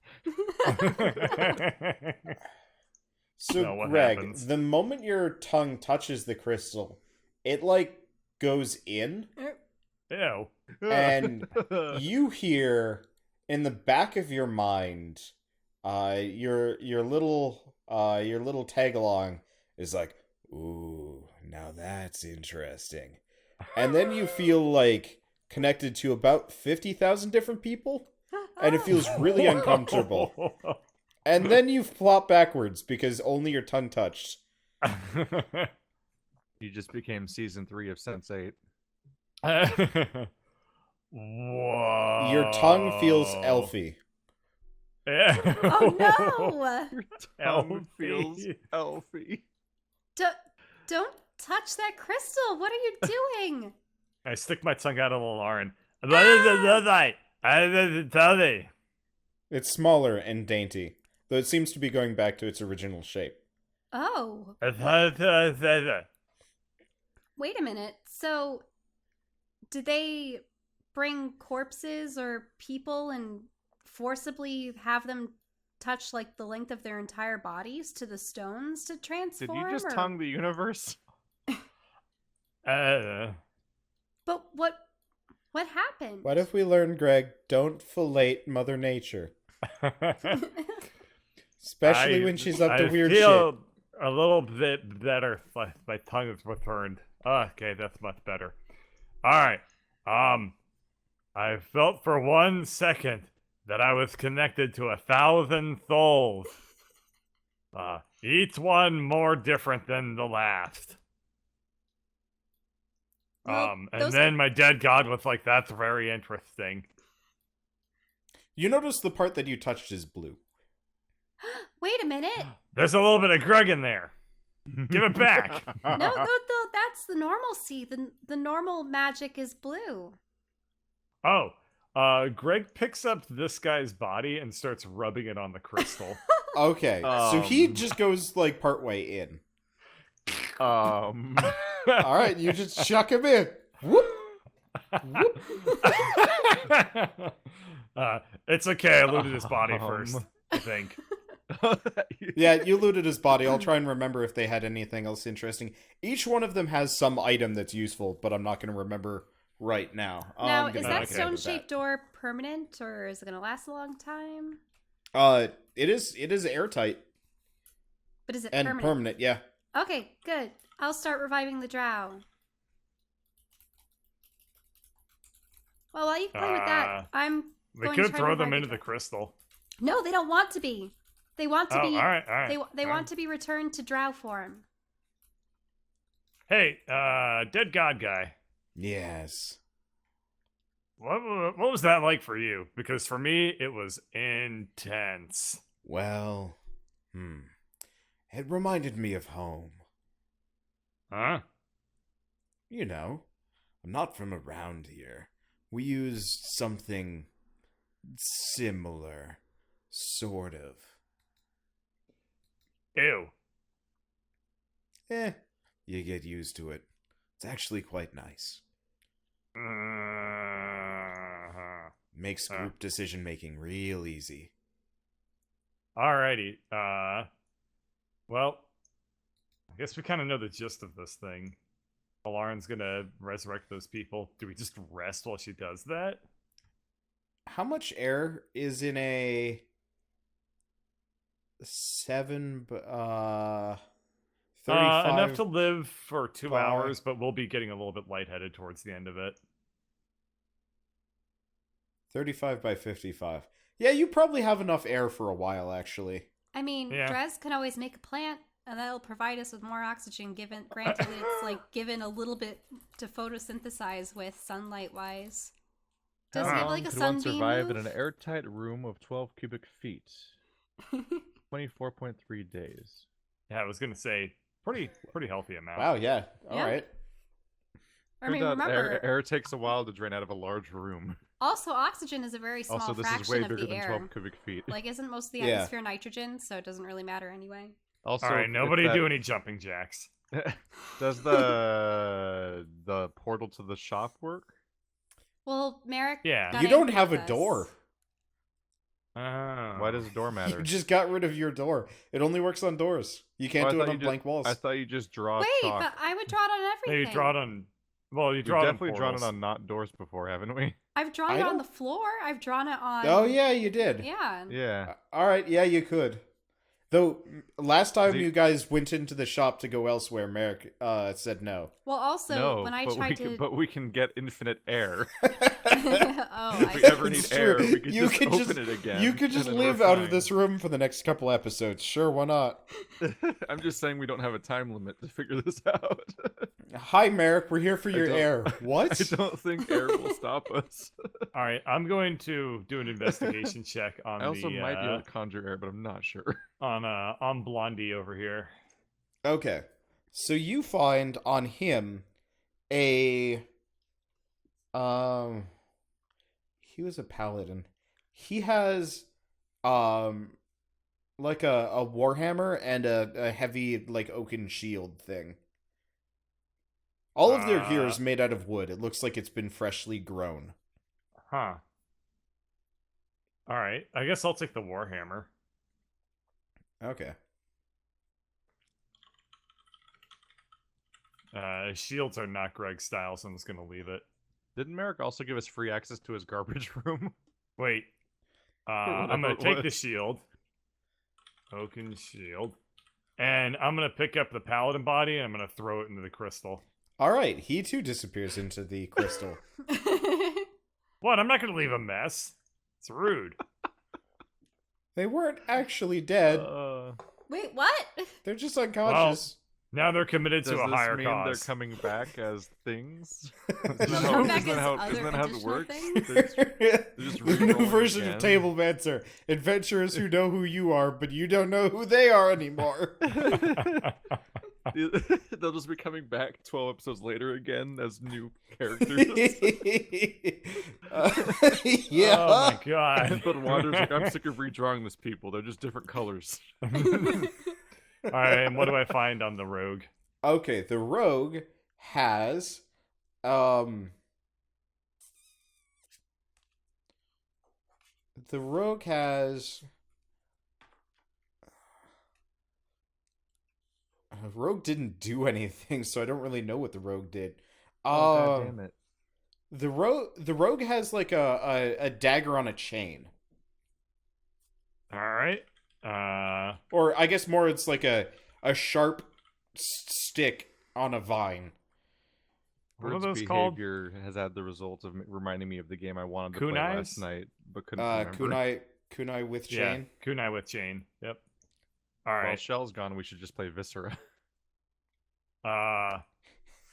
Speaker 4: So,
Speaker 2: Now what
Speaker 4: Greg,
Speaker 2: happens?
Speaker 4: the moment your tongue touches the crystal, it, like, goes in,
Speaker 2: Ew.
Speaker 4: and you hear in the back of your mind, your little tag along is like, ooh, now that's interesting. And then you feel like connected to about 50,000 different people, and it feels really uncomfortable. And then you flop backwards because only your tongue touched.
Speaker 1: You just became season 3 of Sense8.
Speaker 2: Whoa.
Speaker 4: Your tongue feels elfy.
Speaker 3: Oh no!
Speaker 1: Your tongue
Speaker 2: Elfie.
Speaker 1: feels elfy.
Speaker 3: Don't touch that crystal! What are you doing?
Speaker 2: I stick my tongue out of the Lauren.
Speaker 4: It's smaller and dainty, though it seems to be going back to its original shape.
Speaker 3: Oh, wait a minute. So, did they bring corpses or people and forcibly have them touch like the length of their entire bodies to the stones to
Speaker 1: Did
Speaker 3: transform?
Speaker 1: you just
Speaker 3: or-
Speaker 1: tongue the universe?
Speaker 3: But what happened?
Speaker 4: What if we learn, Greg, don't fillate Mother Nature? Especially when she's up to weird
Speaker 2: I feel
Speaker 4: shit.
Speaker 2: a little bit better. My tongue is returned. Okay, that's much better. All right. I felt for 1 second that I was connected to 1,000 souls. Each one more different than the last.
Speaker 3: Well,
Speaker 2: And
Speaker 3: those-
Speaker 2: then my dead god with like that's very interesting.
Speaker 4: You notice the part that you touched is blue.
Speaker 3: Wait a minute.
Speaker 2: There's a little bit of Greg in there. Give it back.
Speaker 3: No, that's the normalcy. The normal magic is blue.
Speaker 2: Oh, Greg picks up this guy's body and starts rubbing it on the crystal.
Speaker 4: Okay, so he just goes like partway in. All right, you just chuck him in. Whoop. Whoop.
Speaker 2: It's okay. I looted his body first, I think.
Speaker 4: Yeah, you looted his body. I'll try and remember if they had anything else interesting. Each one of them has some item that's useful, but I'm not going to remember right now.
Speaker 3: Now,
Speaker 4: I'm
Speaker 3: is
Speaker 4: gonna
Speaker 3: that
Speaker 4: look at
Speaker 3: stone-shaped door permanent, or is it going to last a long time?
Speaker 4: It is airtight
Speaker 3: But is it
Speaker 4: and
Speaker 3: permanent?
Speaker 4: permanent. Yeah.
Speaker 3: Okay, good. I'll start reviving the drow. Well, while you play with that, I'm
Speaker 2: We
Speaker 3: going to
Speaker 2: could
Speaker 3: try
Speaker 2: throw
Speaker 3: to
Speaker 2: them
Speaker 3: revive
Speaker 2: into the
Speaker 3: drow.
Speaker 2: crystal.
Speaker 3: No, they don't want to be. They want to
Speaker 2: Oh,
Speaker 3: be.
Speaker 2: all right.
Speaker 3: They want to be returned to drow form.
Speaker 2: Hey, dead god guy.
Speaker 4: Yes.
Speaker 2: What was that like for you? Because for me, it was intense.
Speaker 4: Well, it reminded me of home.
Speaker 2: Huh?
Speaker 4: You know, I'm not from around here. We used something similar, sort of.
Speaker 2: Ew.
Speaker 4: You get used to it. It's actually quite nice. Makes group decision making real easy.
Speaker 2: Alrighty. Well, I guess we kind of know the gist of this thing. Alarin's gonna resurrect those people. Do we just rest while she does that?
Speaker 4: How much air is in a 35?
Speaker 2: Enough to live for 2
Speaker 4: by-
Speaker 2: hours, but we'll be getting a little bit lightheaded towards the end of it.
Speaker 4: 35 by 55. Yeah, you probably have enough air for a while, actually.
Speaker 3: I mean,
Speaker 2: Yeah.
Speaker 3: Drez can always make a plant, and that'll provide us with more oxygen. Granted, it's like given a little bit to photosynthesize with sunlight-wise. Does he have like a
Speaker 1: Could one
Speaker 3: sunbeam
Speaker 1: survive in
Speaker 3: move?
Speaker 1: an airtight room of 12 cubic feet? 24.3 days.
Speaker 2: Yeah, I was gonna say pretty healthy amount.
Speaker 4: Wow, yeah.
Speaker 3: Yeah.
Speaker 4: All right.
Speaker 3: I mean,
Speaker 1: Turns out
Speaker 3: remember,
Speaker 1: air takes a while to drain out of a large room.
Speaker 3: also oxygen is a very small
Speaker 1: Also, this is
Speaker 3: fraction
Speaker 1: way
Speaker 3: of
Speaker 1: bigger
Speaker 3: the
Speaker 1: than
Speaker 3: air.
Speaker 1: 12 cubic feet.
Speaker 3: Like, isn't most of the
Speaker 4: Yeah.
Speaker 3: atmosphere nitrogen, so it doesn't really matter anyway.
Speaker 1: Also,
Speaker 2: All right,
Speaker 1: if
Speaker 2: nobody
Speaker 1: that-
Speaker 2: do any jumping jacks.
Speaker 1: Does the portal to the shop work?
Speaker 3: Well, Merrick,
Speaker 2: Yeah.
Speaker 3: got
Speaker 4: You don't
Speaker 3: angry
Speaker 4: have
Speaker 3: with
Speaker 4: a
Speaker 3: us.
Speaker 4: door.
Speaker 2: Oh.
Speaker 1: Why does the door matter?
Speaker 4: You just got rid of your door. It only works on doors. You can't
Speaker 1: Oh, I
Speaker 4: do it
Speaker 1: thought
Speaker 4: on
Speaker 1: you
Speaker 4: blank walls.
Speaker 1: I thought you just draw
Speaker 3: Wait,
Speaker 1: chalk.
Speaker 3: but I would draw it on
Speaker 2: No,
Speaker 3: everything.
Speaker 2: you draw it on. Well, you
Speaker 1: We've
Speaker 2: draw it on
Speaker 1: definitely drawn it
Speaker 2: portals.
Speaker 1: on not doors before, haven't we?
Speaker 3: I've drawn
Speaker 4: I
Speaker 3: it on
Speaker 4: don't-
Speaker 3: the floor. I've drawn it on.
Speaker 4: Oh, yeah, you did.
Speaker 3: Yeah.
Speaker 1: Yeah.
Speaker 4: All right, yeah, you could. Though, last time
Speaker 1: The-
Speaker 4: you guys went into the shop to go elsewhere, Merrick said no.
Speaker 3: Well, also,
Speaker 1: no,
Speaker 3: when I
Speaker 1: but
Speaker 3: tried
Speaker 1: we can,
Speaker 3: to.
Speaker 1: but we can get infinite air.
Speaker 3: Oh,
Speaker 1: If we
Speaker 3: I
Speaker 1: ever need
Speaker 4: It's
Speaker 1: air,
Speaker 4: true.
Speaker 1: we could
Speaker 4: You
Speaker 1: just
Speaker 4: could
Speaker 1: open
Speaker 4: just-
Speaker 1: it again.
Speaker 4: You could
Speaker 1: and
Speaker 4: just
Speaker 1: then
Speaker 4: live
Speaker 1: we're
Speaker 4: out of
Speaker 1: fine.
Speaker 4: this room for the next couple episodes. Sure, why not?
Speaker 1: I'm just saying we don't have a time limit to figure this out.
Speaker 4: Hi, Merrick. We're here for
Speaker 1: I
Speaker 4: your
Speaker 1: don't-
Speaker 4: air. What?
Speaker 1: I don't think air will stop us.
Speaker 2: All right, I'm going to do an investigation check on
Speaker 1: I also
Speaker 2: the
Speaker 1: might be able to conjure air, but I'm not sure.
Speaker 2: on Blondie over here.
Speaker 4: Okay. So you find on him a he was a paladin. He has like a warhammer and a heavy like oaken shield thing. All of their gear is made out of wood. It looks like it's been freshly grown.
Speaker 2: Huh. All right, I guess I'll take the Warhammer.
Speaker 4: Okay.
Speaker 2: Shields are not Greg's style, so I'm just gonna leave it.
Speaker 1: Didn't Merrick also give us free access to his garbage room?
Speaker 2: Wait. I'm
Speaker 1: whatever
Speaker 2: gonna
Speaker 1: it
Speaker 2: take the
Speaker 1: was.
Speaker 2: shield. Oaken shield. And I'm gonna pick up the paladin body and I'm gonna throw it into the crystal.
Speaker 4: All right. He too disappears into the crystal.
Speaker 2: What? I'm not gonna leave a mess. It's rude.
Speaker 4: They weren't actually dead.
Speaker 3: Wait, what?
Speaker 4: They're just unconscious.
Speaker 2: Now they're committed
Speaker 1: Does
Speaker 2: to a
Speaker 1: this
Speaker 2: higher
Speaker 1: mean
Speaker 2: cause.
Speaker 1: they're coming back as things?
Speaker 3: Come back as
Speaker 1: Isn't that how it
Speaker 3: other
Speaker 1: works?
Speaker 3: additional
Speaker 1: Just
Speaker 4: The new
Speaker 1: re-rolling
Speaker 4: version of
Speaker 1: again.
Speaker 4: Table Mancer. Adventurers who know who you are, but you don't know who they are anymore.
Speaker 1: They'll just be coming back 12 episodes later again as new characters.
Speaker 4: Yeah.
Speaker 2: Oh my god.
Speaker 1: But Wander's like, I'm sick of redrawing this people. They're just different colors.
Speaker 2: Alright, and what do I find on the rogue?
Speaker 4: Okay, the rogue has the rogue has rogue didn't do anything, so I don't really know what the rogue did.
Speaker 1: Oh, God damn it.
Speaker 4: The rogue has like a dagger on a chain.
Speaker 2: Alright.
Speaker 4: Or I guess more it's like a sharp stick on a vine.
Speaker 2: What are
Speaker 1: Bird's
Speaker 2: those called?
Speaker 1: behavior has had the result of reminding me of the game I wanted to play
Speaker 2: Kunais?
Speaker 1: last night, but couldn't remember.
Speaker 4: Kunai with chain.
Speaker 2: Yeah, kunai with chain. Yep.
Speaker 1: Well,
Speaker 2: Alright.
Speaker 1: Shell's gone. We should just play Viscera.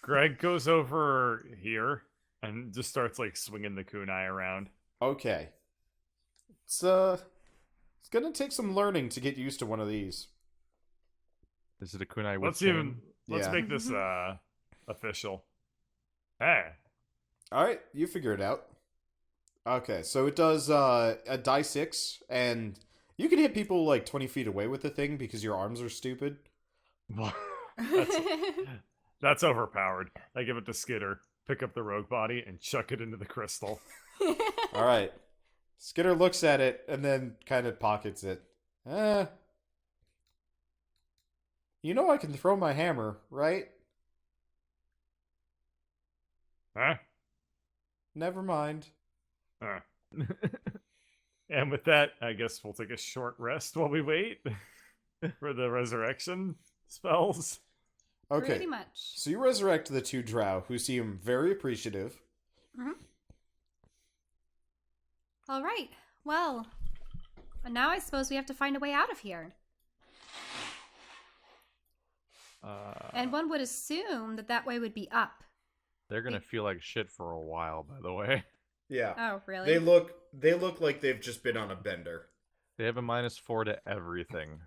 Speaker 2: Greg goes over here and just starts like swinging the kunai around.
Speaker 4: Okay. It's gonna take some learning to get used to one of these.
Speaker 1: Is it a kunai with
Speaker 2: Let's
Speaker 1: chain?
Speaker 2: let's
Speaker 4: Yeah.
Speaker 2: make this official. Hey.
Speaker 4: Alright, you figure it out. Okay, so it does a die 6, and you can hit people like 20 feet away with the thing because your arms are stupid.
Speaker 2: That's overpowered. I give it to Skitter, pick up the rogue body, and chuck it into the crystal.
Speaker 4: Alright. Skitter looks at it and then kind of pockets it. You know I can throw my hammer, right?
Speaker 2: Huh?
Speaker 4: Never mind.
Speaker 2: Huh. And with that, I guess we'll take a short rest while we wait for the resurrection spells.
Speaker 4: Okay.
Speaker 3: Pretty much.
Speaker 4: So you resurrect the two drow, who seem very appreciative.
Speaker 3: All right. Well, now I suppose we have to find a way out of here. And one would assume that that way would be up.
Speaker 1: They're gonna feel like shit for a while, by the way.
Speaker 4: Yeah.
Speaker 3: Oh, really?
Speaker 4: They look like they've just been on a bender.
Speaker 1: They have a -4 to everything.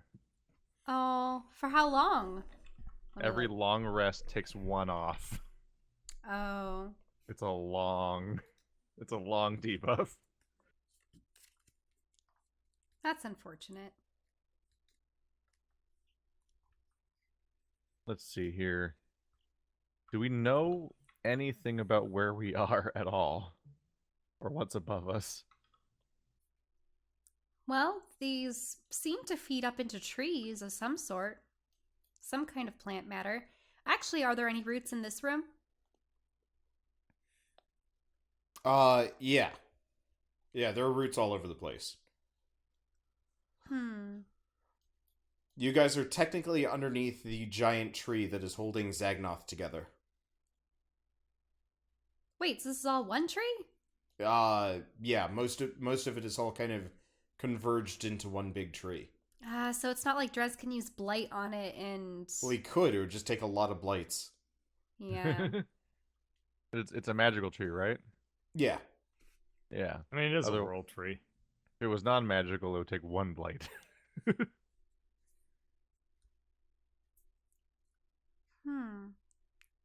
Speaker 3: Oh, for how long? Let me
Speaker 1: Every
Speaker 3: look.
Speaker 1: long rest takes 1 off.
Speaker 3: Oh.
Speaker 1: It's a long debuff.
Speaker 3: That's unfortunate.
Speaker 1: Let's see here. Do we know anything about where we are at all? Or what's above us?
Speaker 3: Well, these seem to feed up into trees of some sort. Some kind of plant matter. Actually, are there any roots in this room?
Speaker 4: Yeah. Yeah, there are roots all over the place. You guys are technically underneath the giant tree that is holding Zagnoth together.
Speaker 3: Wait, so this is all one tree?
Speaker 4: Yeah, most of it is all kind of converged into one big tree.
Speaker 3: So it's not like Drez can use blight on it and...
Speaker 4: Well, he could. It would just take a lot of blights.
Speaker 3: Yeah.
Speaker 1: It's a magical tree, right?
Speaker 4: Yeah.
Speaker 1: Yeah.
Speaker 2: I mean, it is a
Speaker 1: Other-
Speaker 2: world tree.
Speaker 1: If it was non-magical, it would take 1 blight.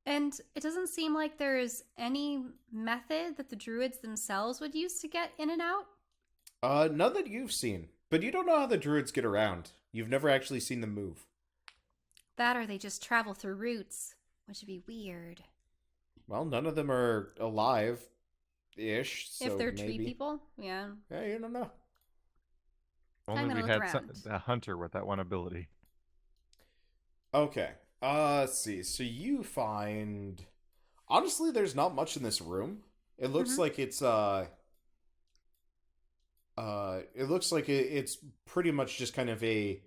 Speaker 3: And it doesn't seem like there's any method that the druids themselves would use to get in and out?
Speaker 4: None that you've seen. But you don't know how the druids get around. You've never actually seen them move.
Speaker 3: That or they just travel through roots, which would be weird.
Speaker 4: Well, none of them are alive-ish, so
Speaker 3: if they're
Speaker 4: maybe.
Speaker 3: tree people? Yeah.
Speaker 4: Yeah, you don't know.
Speaker 3: I'm
Speaker 1: Only
Speaker 3: gonna
Speaker 1: we
Speaker 3: look
Speaker 1: had
Speaker 3: around.
Speaker 1: a hunter with that one ability.
Speaker 4: Okay. Let's see. So you find... Honestly, there's not much in this room. It looks like it's, it looks like it's pretty much just kind of an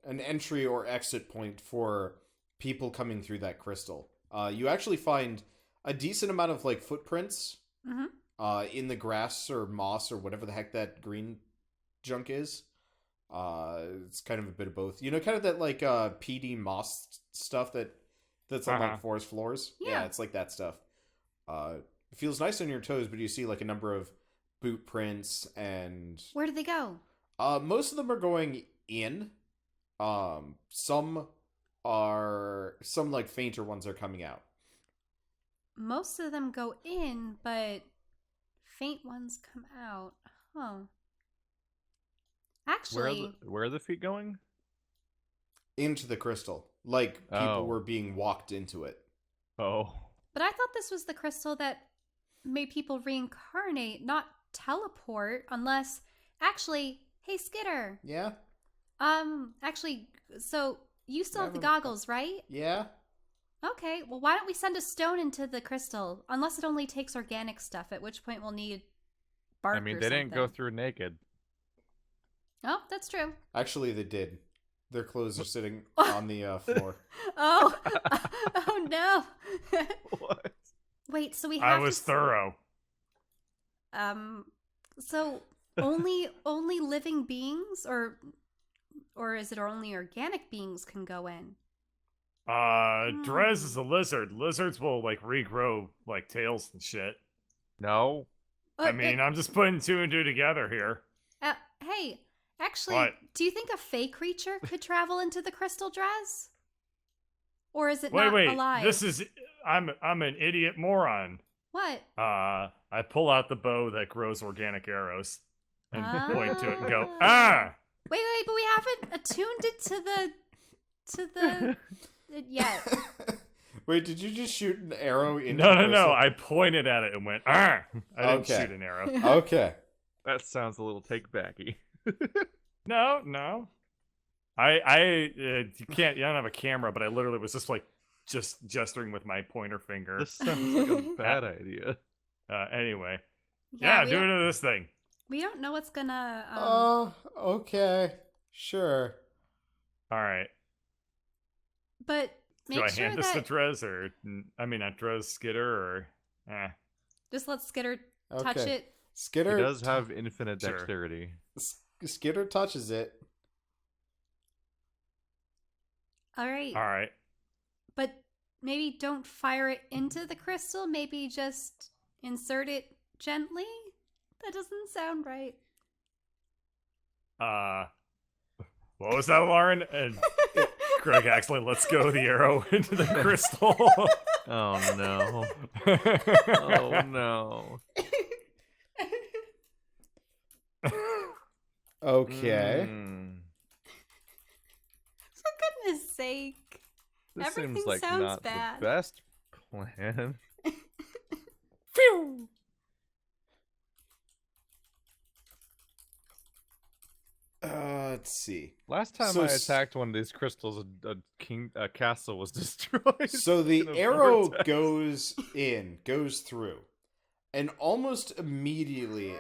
Speaker 4: entry or exit point for people coming through that crystal. You actually find a decent amount of, like, footprints in the grass or moss or whatever the heck that green junk is. It's kind of a bit of both. You know, kind of that like PD moss stuff that's on like forest floors.
Speaker 3: Yeah.
Speaker 4: It's like that stuff. It feels nice on your toes, but you see like a number of boot prints and
Speaker 3: Where did they go?
Speaker 4: most of them are going in. Some like fainter ones are coming out.
Speaker 3: Most of them go in, but faint ones come out. Huh. Actually,
Speaker 1: where are the feet going?
Speaker 4: Into the crystal. Like people were being walked into it.
Speaker 1: Oh.
Speaker 3: but I thought this was the crystal that made people reincarnate, not teleport, unless actually, hey Skitter.
Speaker 4: Yeah?
Speaker 3: Actually, so you still have the
Speaker 4: Never-
Speaker 3: goggles, right?
Speaker 4: Yeah?
Speaker 3: Okay, well, why don't we send a stone into the crystal? Unless it only takes organic stuff, at which point we'll need bark.
Speaker 1: I mean,
Speaker 3: or
Speaker 1: they didn't go
Speaker 3: something.
Speaker 1: through naked.
Speaker 3: Oh, that's true.
Speaker 4: Actually, they did. Their clothes are sitting on the floor.
Speaker 3: Oh, oh no.
Speaker 1: What?
Speaker 3: Wait, so we have
Speaker 2: I was
Speaker 3: to...
Speaker 2: thorough.
Speaker 3: So only living beings, or is it only organic beings can go in?
Speaker 2: Drez is a lizard. Lizards will like regrow like tails and shit.
Speaker 1: No.
Speaker 2: I mean, I'm just putting two and two together here.
Speaker 3: Hey, actually,
Speaker 2: What?
Speaker 3: do you think a fey creature could travel into the crystal dress? Or is it not
Speaker 2: Wait,
Speaker 3: alive?
Speaker 2: this is I'm an idiot moron.
Speaker 3: What?
Speaker 2: I pull out the bow that grows organic arrows and point to it and go,
Speaker 3: Ah.
Speaker 2: ah!
Speaker 3: Wait, but we haven't attuned it to the yet.
Speaker 4: Wait, did you just shoot an arrow into
Speaker 2: No,
Speaker 4: the crystal?
Speaker 2: I pointed at it and went, ah! I didn't
Speaker 4: Okay.
Speaker 2: shoot an arrow.
Speaker 4: Okay.
Speaker 1: That sounds a little take backy.
Speaker 2: No. You can't, you don't have a camera, but I literally was just gesturing with my pointer finger.
Speaker 1: This sounds like a bad idea.
Speaker 2: Anyway. Yeah, do it to this thing.
Speaker 3: We don't know what's gonna
Speaker 4: Okay. Sure.
Speaker 2: Alright.
Speaker 3: but make
Speaker 2: Do I
Speaker 3: sure
Speaker 2: hand this to
Speaker 3: that
Speaker 2: Drez or, I mean, not Drez, Skitter, or,
Speaker 3: just let Skitter touch
Speaker 4: Okay.
Speaker 3: it.
Speaker 4: Skitter
Speaker 1: He does have infinite
Speaker 2: Sure.
Speaker 1: dexterity.
Speaker 4: Skitter touches it.
Speaker 2: Alright.
Speaker 3: But maybe don't fire it into the crystal, maybe just insert it gently? That doesn't sound right.
Speaker 2: What was that, Lauren? And Greg actually lets go of the arrow into the crystal.
Speaker 1: Oh no. Oh no.
Speaker 4: Okay.
Speaker 1: Mm.
Speaker 3: For goodness sake.
Speaker 1: This
Speaker 3: Everything
Speaker 1: seems like
Speaker 3: sounds
Speaker 1: not
Speaker 3: bad.
Speaker 1: the best plan.
Speaker 3: Phew!
Speaker 4: Let's see.
Speaker 1: Last time
Speaker 4: So
Speaker 1: I attacked one of these crystals, a castle was destroyed.
Speaker 4: So the
Speaker 1: in a
Speaker 4: arrow
Speaker 1: vortex.
Speaker 4: goes through, and almost immediately,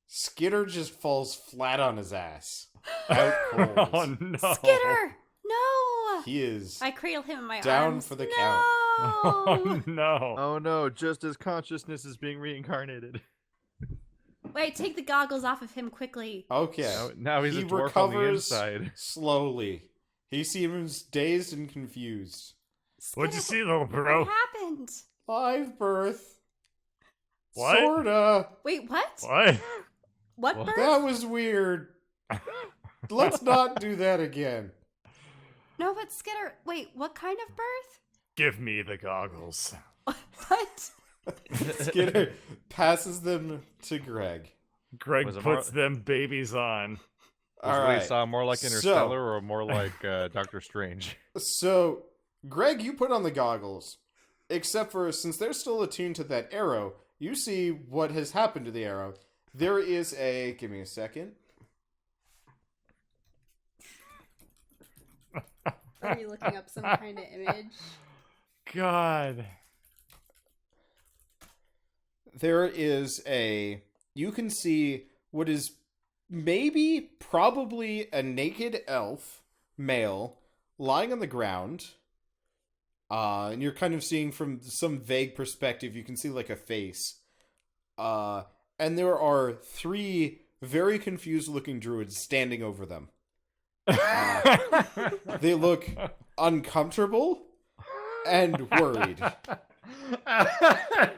Speaker 4: Skitter just falls flat on his ass. Out cold.
Speaker 2: Oh no.
Speaker 3: Skitter! No!
Speaker 4: He is
Speaker 3: I cradle him in my
Speaker 4: down
Speaker 3: arms.
Speaker 4: for the
Speaker 3: no!
Speaker 4: count.
Speaker 2: Oh no.
Speaker 1: Oh no, just as consciousness is being reincarnated.
Speaker 3: Wait, take the goggles off of him quickly.
Speaker 4: Okay.
Speaker 1: Now he's
Speaker 4: He
Speaker 1: a dwarf on the
Speaker 4: recovers
Speaker 1: inside.
Speaker 4: slowly. He seems dazed and confused.
Speaker 2: What'd you
Speaker 3: Skitter,
Speaker 2: see, little bro?
Speaker 3: What happened?
Speaker 4: Live birth.
Speaker 2: What?
Speaker 4: Sorta.
Speaker 3: Wait, what?
Speaker 2: What?
Speaker 3: What
Speaker 1: Well,
Speaker 3: birth?
Speaker 4: That was weird. Let's not do that again.
Speaker 3: No, but Skitter, wait, what kind of birth?
Speaker 2: Give me the goggles.
Speaker 3: What?
Speaker 4: Skitter passes them to Greg.
Speaker 2: Greg
Speaker 1: Was it
Speaker 2: puts
Speaker 1: more-
Speaker 2: them babies on.
Speaker 1: Was what he saw more like
Speaker 4: So-
Speaker 1: Interstellar or more like Doctor Strange?
Speaker 4: So, Greg, you put on the goggles. Except for, since they're still attuned to that arrow, you see what has happened to the arrow. There is a... Give me a second.
Speaker 3: Are you looking up some kind of image?
Speaker 2: God.
Speaker 4: There is a... You can see what is probably a naked elf, male, lying on the ground. And you're kind of seeing from some vague perspective, you can see like a face. And there are 3 very confused-looking druids standing over them. They look uncomfortable and worried.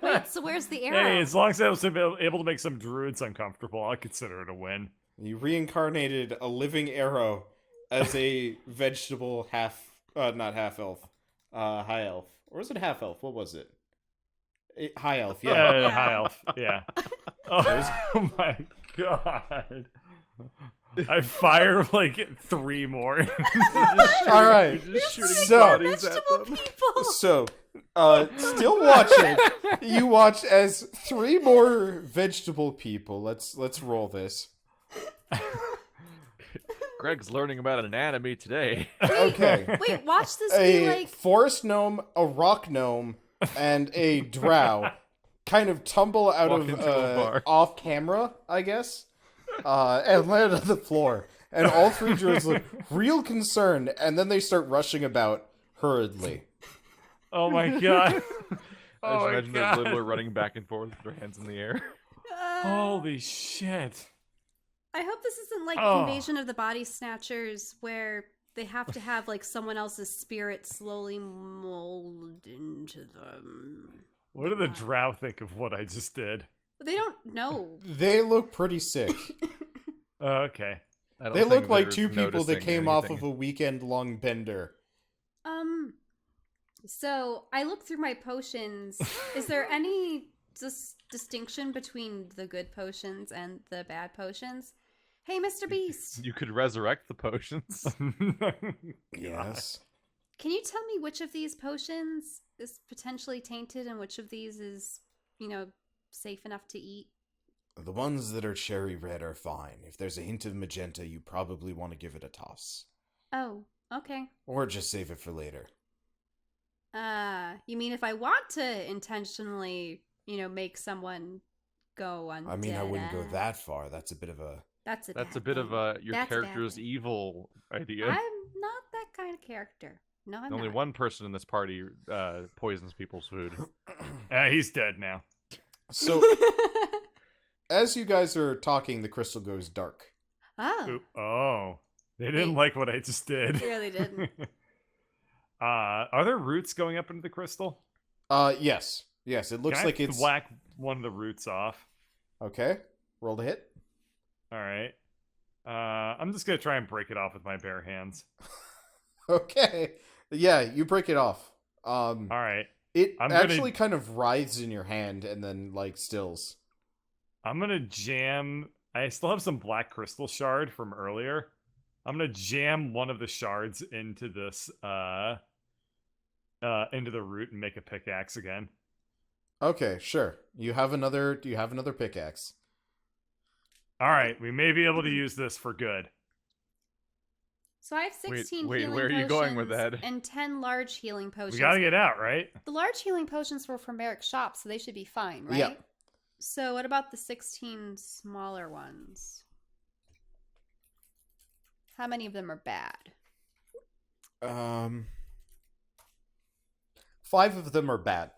Speaker 3: Wait, so where's the arrow?
Speaker 2: Hey, as long as I was able to make some druids uncomfortable, I'll consider it a win.
Speaker 4: You reincarnated a living arrow as a vegetable not half elf, high elf. Or was it half elf? What was it? High elf, yeah.
Speaker 2: Yeah, high elf. Yeah. Oh my god. I fire like 3 more.
Speaker 4: All right.
Speaker 1: Just shooting
Speaker 4: So-
Speaker 1: bodies at
Speaker 3: Vegetable
Speaker 1: them.
Speaker 3: people.
Speaker 4: So, still watching. You watch as 3 more vegetable people. Let's roll this.
Speaker 1: Greg's learning about anatomy today.
Speaker 4: Okay.
Speaker 3: Wait, watch this be
Speaker 4: A
Speaker 3: like.
Speaker 4: forest gnome, a rock gnome, and a drow kind of tumble out
Speaker 1: Walk
Speaker 4: of
Speaker 1: into a bar.
Speaker 4: off camera, I guess, and land on the floor. And all 3 druids look real concerned, and then they start rushing about hurriedly.
Speaker 2: Oh my god.
Speaker 1: I
Speaker 2: Oh
Speaker 1: just
Speaker 2: my
Speaker 1: imagine those
Speaker 2: god.
Speaker 1: little running back and forth with their hands in the air.
Speaker 2: Holy shit.
Speaker 3: I hope this isn't like
Speaker 2: Oh.
Speaker 3: Invasion of the Body Snatchers, where they have to have like someone else's spirit slowly mold into them.
Speaker 2: What do the drow think of what I just did?
Speaker 3: They don't know.
Speaker 4: They look pretty sick.
Speaker 2: Okay.
Speaker 1: I don't
Speaker 4: They
Speaker 1: think
Speaker 4: look like
Speaker 1: they're
Speaker 4: 2 people that
Speaker 1: noticing
Speaker 4: came off of
Speaker 1: anything.
Speaker 4: a weekend-long bender.
Speaker 3: So I looked through my potions. Is there any distinction between the good potions and the bad potions? Hey, Mr. Beast,
Speaker 1: You could resurrect the potions.
Speaker 4: Yes.
Speaker 3: can you tell me which of these potions is potentially tainted and which of these is, safe enough to eat?
Speaker 4: The ones that are cherry red are fine. If there's a hint of magenta, you probably want to give it a toss.
Speaker 3: Oh, okay.
Speaker 4: Or just save it for later.
Speaker 3: You mean if I want to intentionally, make someone go undead?
Speaker 4: I mean, I wouldn't go that far. That's a bit of a...
Speaker 3: That's a
Speaker 1: That's a
Speaker 3: bad
Speaker 1: bit of
Speaker 3: thing.
Speaker 1: your
Speaker 3: That's a bad
Speaker 1: character's
Speaker 3: thing.
Speaker 1: evil idea.
Speaker 3: I'm not that kind of character. No, I'm
Speaker 1: Only
Speaker 3: not.
Speaker 1: one person in this party poisons people's food.
Speaker 2: He's dead now.
Speaker 4: So, as you guys are talking, the crystal goes dark.
Speaker 3: Oh,
Speaker 2: Oop. Oh. They didn't
Speaker 3: Wait.
Speaker 2: like what I just did.
Speaker 3: yeah, they didn't.
Speaker 2: Are there roots going up into the crystal?
Speaker 4: Yes. Yes, it looks
Speaker 2: Can I
Speaker 4: like it's...
Speaker 2: whack one of the roots off?
Speaker 4: Okay, roll to hit.
Speaker 2: Alright. I'm just gonna try and break it off with my bare hands.
Speaker 4: Okay. Yeah, you break it off.
Speaker 2: Alright.
Speaker 4: It
Speaker 2: I'm gonna-
Speaker 4: actually kind of writhes in your hand and then, stills.
Speaker 2: I'm gonna jam... I still have some black crystal shard from earlier. I'm gonna jam one of the shards into this, into the root and make a pickaxe again.
Speaker 4: Okay, sure. Do you have another pickaxe?
Speaker 2: Alright, we may be able to use this for good.
Speaker 3: So I have 16
Speaker 1: wait,
Speaker 3: healing
Speaker 1: where are you going with
Speaker 3: potions
Speaker 1: that?
Speaker 3: and 10 large healing potions.
Speaker 2: We gotta get out, right?
Speaker 3: The large healing potions were from Eric's shop, so they should be fine, right?
Speaker 4: Yeah.
Speaker 3: So what about the 16 smaller ones? How many of them are bad?
Speaker 4: 5 of them are bad.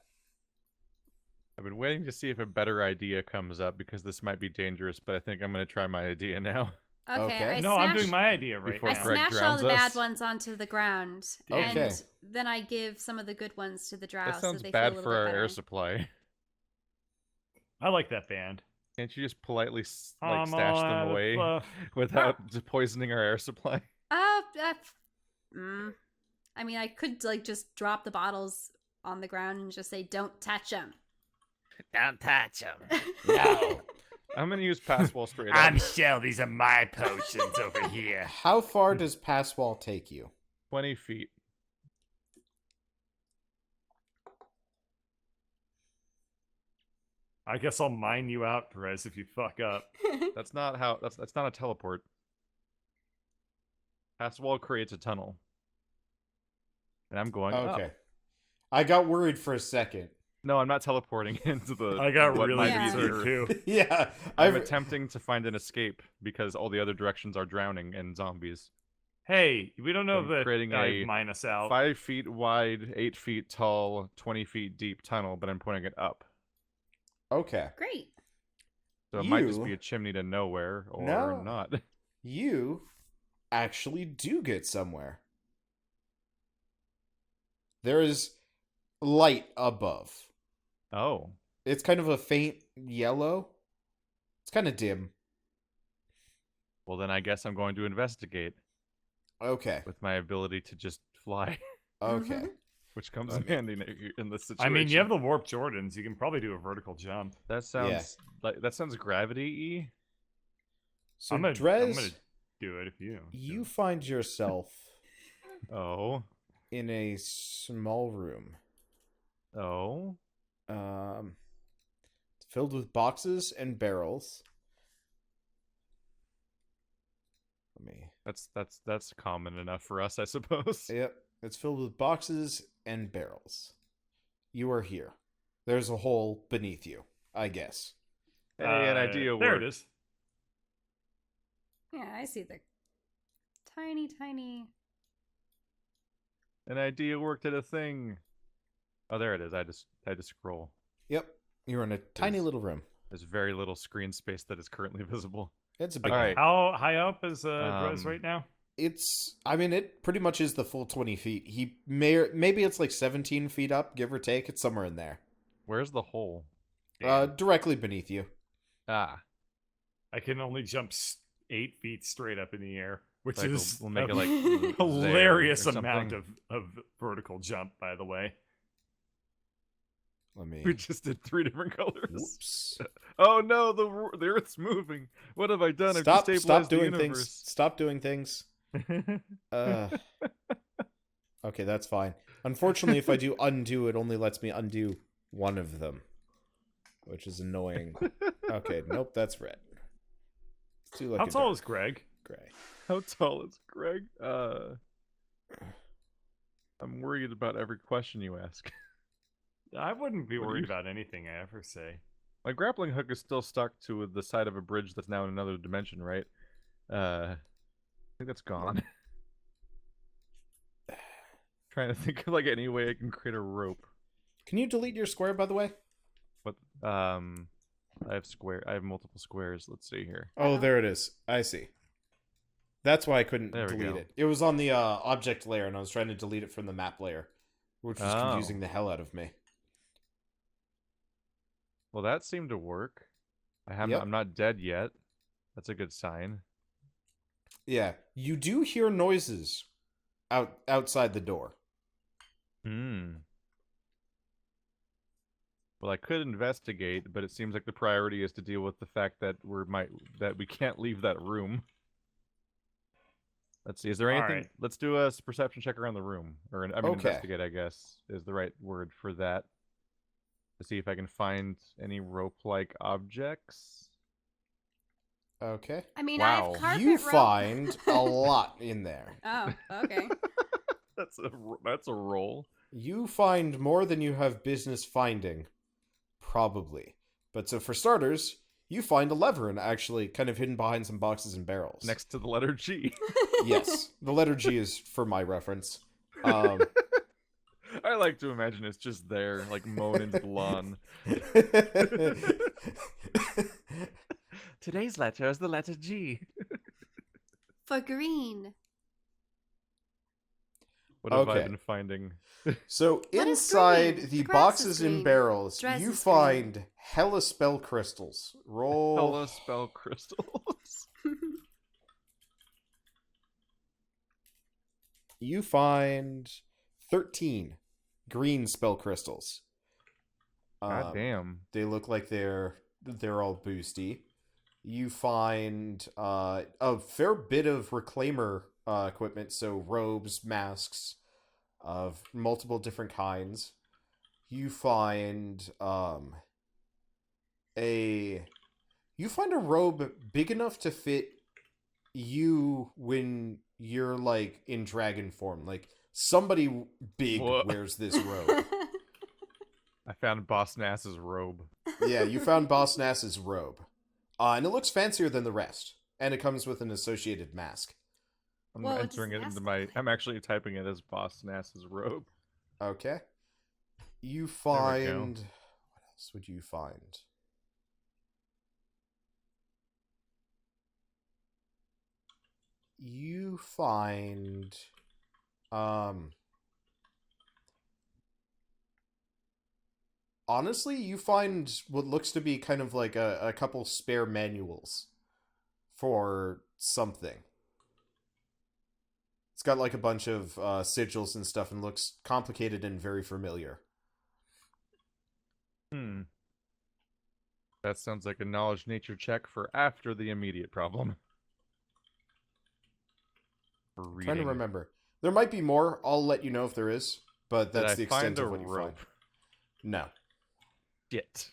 Speaker 1: I've been waiting to see if a better idea comes up because this might be dangerous, but I think I'm going to try my idea now.
Speaker 3: Okay,
Speaker 4: Okay.
Speaker 2: No, I'm doing my idea right
Speaker 1: Before
Speaker 3: I
Speaker 2: now.
Speaker 1: Greg
Speaker 3: smash all
Speaker 1: drowns
Speaker 3: the bad
Speaker 1: us.
Speaker 3: ones onto the ground,
Speaker 4: Okay.
Speaker 3: and then I give some of the good ones to the drow.
Speaker 1: That sounds
Speaker 3: so they
Speaker 1: bad
Speaker 3: feel a
Speaker 1: for
Speaker 3: little
Speaker 1: our
Speaker 3: bit better.
Speaker 1: air supply.
Speaker 2: I like that band.
Speaker 1: Can't you just politely
Speaker 2: I'm
Speaker 1: stash
Speaker 2: all
Speaker 1: them
Speaker 2: out of
Speaker 1: away
Speaker 2: fluff.
Speaker 1: without poisoning our air supply?
Speaker 3: I mean, I could just drop the bottles on the ground and just say, "Don't touch them."
Speaker 1: Don't touch them. No. I'm going to use pass wall straight up.
Speaker 2: I'm Shell. These are my potions over here.
Speaker 4: How far does pass wall take you?
Speaker 1: 20 feet.
Speaker 2: I guess I'll mine you out, Perez, if you fuck up.
Speaker 1: That's not how. That's not a teleport. Pass wall creates a tunnel, and I'm going up.
Speaker 4: Okay. I got worried for a second.
Speaker 1: No, I'm not teleporting into the.
Speaker 2: I got
Speaker 1: what
Speaker 2: really
Speaker 1: might be the
Speaker 2: concerned
Speaker 1: earth.
Speaker 2: too.
Speaker 4: Yeah,
Speaker 1: I'm
Speaker 4: I've
Speaker 1: attempting to find an escape because all the other directions are drowning and zombies.
Speaker 2: Hey, we don't know
Speaker 1: I'm
Speaker 2: that
Speaker 1: creating
Speaker 2: I
Speaker 1: a
Speaker 2: mine us out.
Speaker 1: 5 feet wide, 8 feet tall, 20 feet deep tunnel, but I'm pointing it up.
Speaker 4: okay.
Speaker 3: Great.
Speaker 1: So it might just be a chimney to nowhere, or
Speaker 4: No.
Speaker 1: not.
Speaker 4: You actually do get somewhere. There is light above.
Speaker 1: Oh.
Speaker 4: It's kind of a faint yellow. It's kind of dim.
Speaker 1: Well, then I guess I'm going to investigate
Speaker 4: Okay.
Speaker 1: with my ability to just fly,
Speaker 4: Okay.
Speaker 1: which comes in handy in this situation.
Speaker 2: I mean, you have the warp Jordans. You can probably do a vertical jump.
Speaker 1: That sounds gravity-y.
Speaker 4: So
Speaker 2: I'm gonna
Speaker 4: Drez,
Speaker 2: do it if you.
Speaker 4: you find yourself
Speaker 1: Oh.
Speaker 4: in a small room.
Speaker 1: Oh.
Speaker 4: It's filled with boxes and barrels. Let me.
Speaker 1: That's common enough for us, I suppose.
Speaker 4: Yep. It's filled with boxes and barrels. You are here. There's a hole beneath you, I guess.
Speaker 1: Hey, an idea
Speaker 2: There
Speaker 1: worked.
Speaker 2: it is.
Speaker 3: Yeah, I see the tiny.
Speaker 1: An idea worked at a thing. Oh, there it is. I just scroll.
Speaker 4: Yep. You're in a tiny little room.
Speaker 1: There's very little screen space that is currently visible.
Speaker 4: It's a big
Speaker 1: All
Speaker 4: room.
Speaker 1: right.
Speaker 2: How high up is Drez right now?
Speaker 4: It pretty much is the full 20 feet. Maybe it's like 17 feet up, give or take. It's somewhere in there.
Speaker 1: Where's the hole?
Speaker 4: Directly beneath you.
Speaker 1: Ah.
Speaker 2: I can only jump 8 feet straight up in the air, which
Speaker 1: Like,
Speaker 2: is
Speaker 1: we'll make
Speaker 2: a
Speaker 1: it like
Speaker 2: hilarious
Speaker 1: there or
Speaker 2: amount
Speaker 1: something.
Speaker 2: of vertical jump, by the way.
Speaker 4: Let me.
Speaker 1: We just did 3 different colors.
Speaker 4: Whoops.
Speaker 1: Oh no, the Earth's moving. What have I done? I've destabilized
Speaker 4: Stop
Speaker 1: the
Speaker 4: doing
Speaker 1: universe.
Speaker 4: things. Stop doing things. Okay, that's fine. Unfortunately, if I do undo, it only lets me undo one of them, which is annoying. Okay, nope, that's red. Let's do like
Speaker 2: How
Speaker 4: a
Speaker 2: tall
Speaker 4: dark
Speaker 2: is Greg?
Speaker 4: gray.
Speaker 1: How tall is Greg? I'm worried about every question you ask.
Speaker 2: I wouldn't be
Speaker 1: What do
Speaker 2: worried
Speaker 1: you-
Speaker 2: about anything I ever say.
Speaker 1: My grappling hook is still stuck to the side of a bridge that's now in another dimension, right? I think that's gone. Trying to think of like any way I can create a rope.
Speaker 4: Can you delete your square, by the way?
Speaker 1: But I have multiple squares. Let's see here.
Speaker 4: Oh, there it is. I see. That's why I couldn't
Speaker 1: There we
Speaker 4: delete
Speaker 1: go.
Speaker 4: it. It was on the object layer, and I was trying to delete it from the map layer, which was
Speaker 1: Oh.
Speaker 4: confusing the hell out of me.
Speaker 1: Well, that seemed to work.
Speaker 4: Yep.
Speaker 1: I'm not dead yet. That's a good sign.
Speaker 4: Yeah, you do hear noises outside the door.
Speaker 1: Well, I could investigate, but it seems like the priority is to deal with the fact that we can't leave that room. Let's see. Is there
Speaker 2: All
Speaker 1: anything?
Speaker 2: right.
Speaker 1: Let's do a perception check around the room, or I mean,
Speaker 4: Okay.
Speaker 1: investigate. I guess is the right word for that. To see if I can find any rope-like objects.
Speaker 4: Okay.
Speaker 3: I mean,
Speaker 1: Wow.
Speaker 3: I have carpet
Speaker 4: You
Speaker 3: rope.
Speaker 4: find a lot in there.
Speaker 3: Oh, okay.
Speaker 1: That's a roll.
Speaker 4: You find more than you have business finding, probably. But so for starters, you find a lever and actually kind of hidden behind some boxes and barrels.
Speaker 1: Next to the letter G.
Speaker 4: Yes, the letter G is for my reference.
Speaker 1: I like to imagine it's just there, like mown into the lawn. Today's letter is the letter G.
Speaker 3: For green.
Speaker 1: What have I
Speaker 4: Okay.
Speaker 1: been finding?
Speaker 4: So
Speaker 3: What is
Speaker 4: inside
Speaker 3: green?
Speaker 4: the
Speaker 3: The grass is
Speaker 4: boxes and
Speaker 3: green.
Speaker 4: barrels,
Speaker 3: Dress
Speaker 4: you
Speaker 3: is green.
Speaker 4: find hella spell crystals. Roll.
Speaker 1: Hella spell crystals.
Speaker 4: You find 13 green spell crystals.
Speaker 1: God damn.
Speaker 4: They look like they're all boosty. You find a fair bit of reclaimer equipment, so robes, masks of multiple different kinds. You find a robe big enough to fit you when you're like in dragon form. Like somebody big
Speaker 1: Whoa.
Speaker 4: wears this robe.
Speaker 1: I found Boss Nass's robe.
Speaker 4: Yeah, you found Boss Nass's robe. And it looks fancier than the rest. And it comes with an associated mask.
Speaker 1: I'm
Speaker 3: Whoa,
Speaker 1: entering it
Speaker 3: it's
Speaker 1: into
Speaker 3: nasty.
Speaker 1: I'm actually typing it as Boss Nass's robe.
Speaker 4: Okay. You
Speaker 1: we go.
Speaker 4: find... What else would you find? you find honestly, you find what looks to be kind of like a couple spare manuals for something. It's got like a bunch of sigils and stuff and looks complicated and very familiar.
Speaker 1: That sounds like a knowledge nature check for after the immediate problem. For reading.
Speaker 4: Trying to remember. There might be more. I'll let you know if there is, but that's the extent of what you find. No.
Speaker 1: Shit.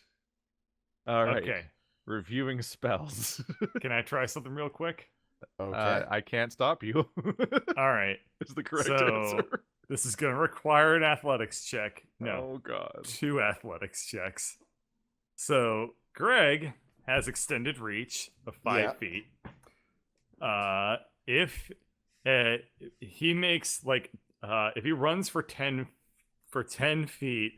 Speaker 1: All right.
Speaker 2: Okay.
Speaker 1: Reviewing spells.
Speaker 2: Can I try something real quick?
Speaker 4: Okay.
Speaker 1: I can't stop you.
Speaker 2: All right.
Speaker 1: Is the correct
Speaker 2: So,
Speaker 1: answer.
Speaker 2: This is going to require an athletics check. No.
Speaker 1: Oh, God.
Speaker 2: 2 athletics checks. So, Greg has extended reach of 5 feet. If he makes, like, if he runs for 10 feet,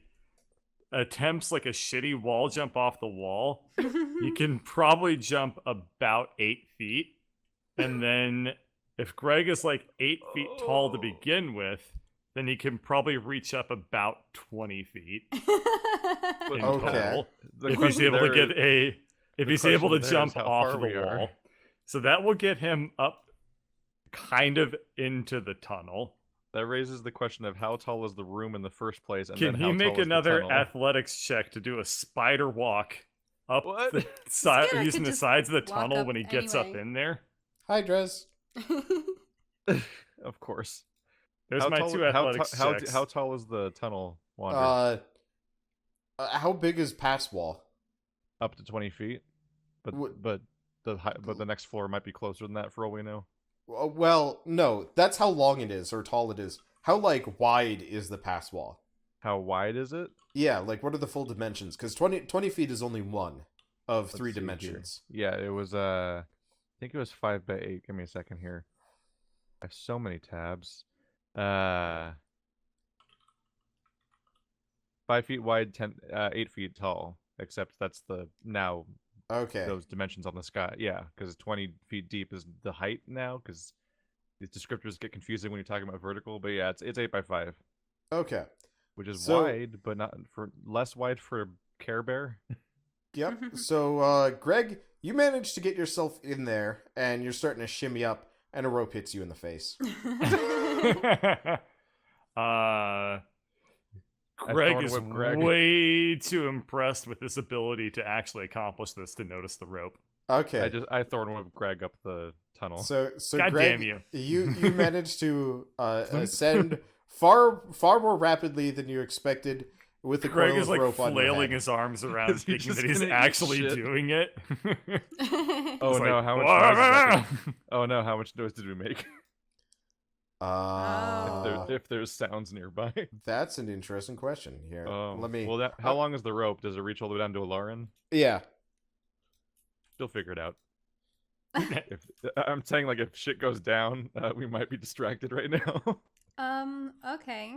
Speaker 2: attempts, like, a shitty wall jump off the wall, you can probably jump about 8 feet. And then, if Greg is, like, 8 feet tall to begin with, then he can probably reach up about 20 feet. In total. If he's able to get if he's able to jump off the wall. So that will get him up kind of into the tunnel.
Speaker 1: That raises the question of how tall is the room in the first place, and
Speaker 2: Can
Speaker 1: then
Speaker 2: he
Speaker 1: how
Speaker 2: make
Speaker 1: tall is the
Speaker 2: another
Speaker 1: tunnel?
Speaker 2: athletics check to do a spider walk up
Speaker 1: What?
Speaker 2: the side
Speaker 3: Scared I
Speaker 2: using
Speaker 3: could
Speaker 2: the
Speaker 3: just
Speaker 2: sides of the
Speaker 3: walk
Speaker 2: tunnel
Speaker 3: up
Speaker 2: when he gets up
Speaker 3: anyway.
Speaker 2: in there?
Speaker 4: Hi, Drez.
Speaker 1: Of course.
Speaker 2: There's
Speaker 1: How
Speaker 2: my
Speaker 1: tall,
Speaker 2: 2 athletics checks.
Speaker 1: how tall is the tunnel, Wander?
Speaker 4: How big is pass wall?
Speaker 1: Up to 20 feet? But the next floor might be closer than that for all we know.
Speaker 4: Well, no, that's how long it is or tall it is. How like wide is the pass wall?
Speaker 1: How wide is it?
Speaker 4: Yeah, like what are the full dimensions? Because 20 feet is only one of
Speaker 1: Let's
Speaker 4: 3
Speaker 1: see
Speaker 4: dimensions.
Speaker 1: here. Yeah, it was I think it was 5 by 8. Give me a second here. I have so many tabs. 5 feet wide, 8 feet tall. Except that's the now
Speaker 4: Okay.
Speaker 1: those dimensions on the sky. Yeah, because 20 feet deep is the height now. Because these descriptors get confusing when you're talking about vertical. But yeah, it's 8 by 5,
Speaker 4: Okay.
Speaker 1: which is
Speaker 4: So-
Speaker 1: wide, but not for less wide for Care Bear.
Speaker 4: Yep. So, Greg, you managed to get yourself in there, and you're starting to shimmy up, and a rope hits you in the face.
Speaker 2: Greg
Speaker 1: thorn
Speaker 2: is
Speaker 1: whip Greg.
Speaker 2: way too impressed with his ability to actually accomplish this to notice the rope.
Speaker 4: Okay.
Speaker 1: I thorn whip Greg up the tunnel.
Speaker 4: So
Speaker 2: God
Speaker 4: Greg,
Speaker 2: damn you.
Speaker 4: you managed to ascend far more rapidly than you expected with the
Speaker 2: Greg
Speaker 4: coil
Speaker 2: is
Speaker 4: of
Speaker 2: like
Speaker 4: rope on your
Speaker 2: flailing
Speaker 4: head.
Speaker 2: his arms around,
Speaker 1: Is he
Speaker 2: thinking
Speaker 1: just
Speaker 2: that he's
Speaker 1: gonna eat
Speaker 2: actually
Speaker 1: shit?
Speaker 2: doing it.
Speaker 1: Oh
Speaker 2: He's
Speaker 1: no!
Speaker 2: like,
Speaker 1: How much noise? Is that oh no! How much noise did we make?
Speaker 3: Oh.
Speaker 1: If there's sounds nearby.
Speaker 4: That's an interesting question. Here, let me.
Speaker 1: Well, how long is the rope? Does it reach all the way down to Alarin?
Speaker 4: Yeah.
Speaker 1: She'll figure it out. If I'm saying, like, if shit goes down, we might be distracted right now.
Speaker 3: Okay.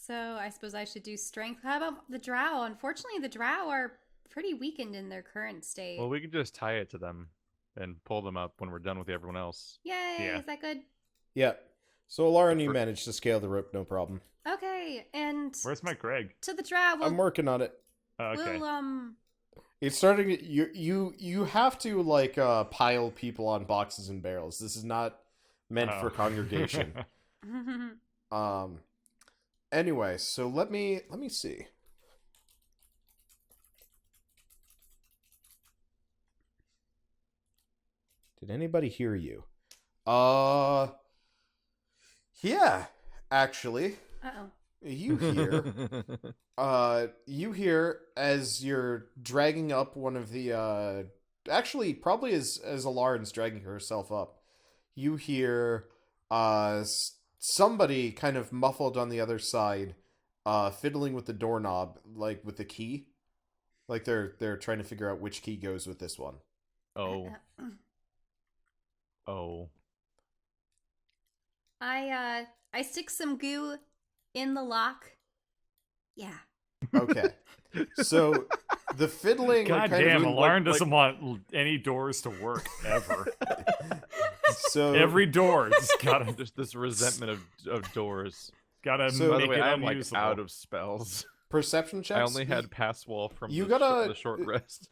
Speaker 3: So I suppose I should do strength. How about the drow? Unfortunately, the drow are pretty weakened in their current state.
Speaker 1: Well, we could just tie it to them and pull them up when we're done with everyone else.
Speaker 3: Yay,
Speaker 2: Yeah.
Speaker 3: is that good?
Speaker 4: Yeah. So, Lauren, you
Speaker 1: For-
Speaker 4: managed to scale the rope, no problem.
Speaker 3: Okay, and
Speaker 2: Where's my Greg?
Speaker 3: to the drow,
Speaker 4: I'm working on it.
Speaker 2: Oh, okay.
Speaker 3: we'll
Speaker 4: It's starting. You have to like pile people on boxes and barrels. This is not meant
Speaker 2: Oh.
Speaker 4: for congregation. Anyway, so let me see. Did anybody hear you? Yeah, actually.
Speaker 3: Uh-oh.
Speaker 4: You hear as you're dragging up one of the actually probably as Alarin's dragging herself up, you hear somebody kind of muffled on the other side fiddling with the doorknob, like with the key. Like they're trying to figure out which key goes with this one.
Speaker 1: Oh. Oh.
Speaker 3: I stick some goo in the lock. Yeah.
Speaker 4: Okay. So the fiddling
Speaker 2: God
Speaker 4: kind
Speaker 2: damn,
Speaker 4: of
Speaker 2: Alarm doesn't want any doors to work ever.
Speaker 4: So
Speaker 2: Every door just gotta
Speaker 1: Just this resentment of doors.
Speaker 2: gotta
Speaker 4: So-
Speaker 1: By the
Speaker 2: make
Speaker 1: way,
Speaker 2: it
Speaker 1: I'm like
Speaker 2: unusable.
Speaker 1: out of spells.
Speaker 4: perception checks.
Speaker 1: I only had pass wall from
Speaker 4: You
Speaker 1: the,
Speaker 4: gotta-
Speaker 1: the short rest.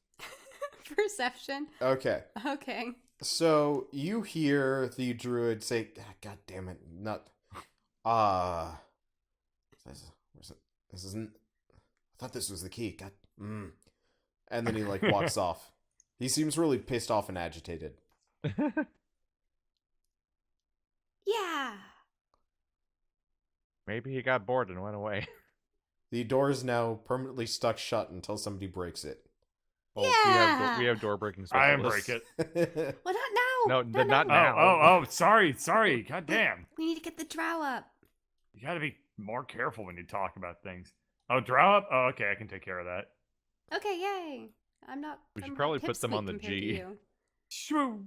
Speaker 3: Perception.
Speaker 4: Okay.
Speaker 3: Okay.
Speaker 4: So you hear the druid say, "God damn it, not this isn't. I thought this was the key. God." And then he like walks off. He seems really pissed off and agitated.
Speaker 3: Yeah.
Speaker 1: Maybe he got bored and went away.
Speaker 4: The door is now permanently stuck shut until somebody breaks it.
Speaker 1: Well,
Speaker 3: Yeah.
Speaker 1: we have door breaking
Speaker 2: I am
Speaker 1: specialists.
Speaker 2: break it.
Speaker 3: Well, not now.
Speaker 1: No, not now.
Speaker 2: Oh, sorry. God damn.
Speaker 3: We need to get the drow up.
Speaker 2: You gotta be more careful when you talk about things. Oh, draw up? Oh, okay, I can take care of that.
Speaker 3: Okay, yay. I'm not.
Speaker 1: We should
Speaker 3: I'm
Speaker 1: probably
Speaker 3: not
Speaker 1: put them on the
Speaker 3: compared to
Speaker 1: G.
Speaker 3: you.
Speaker 2: Shoo!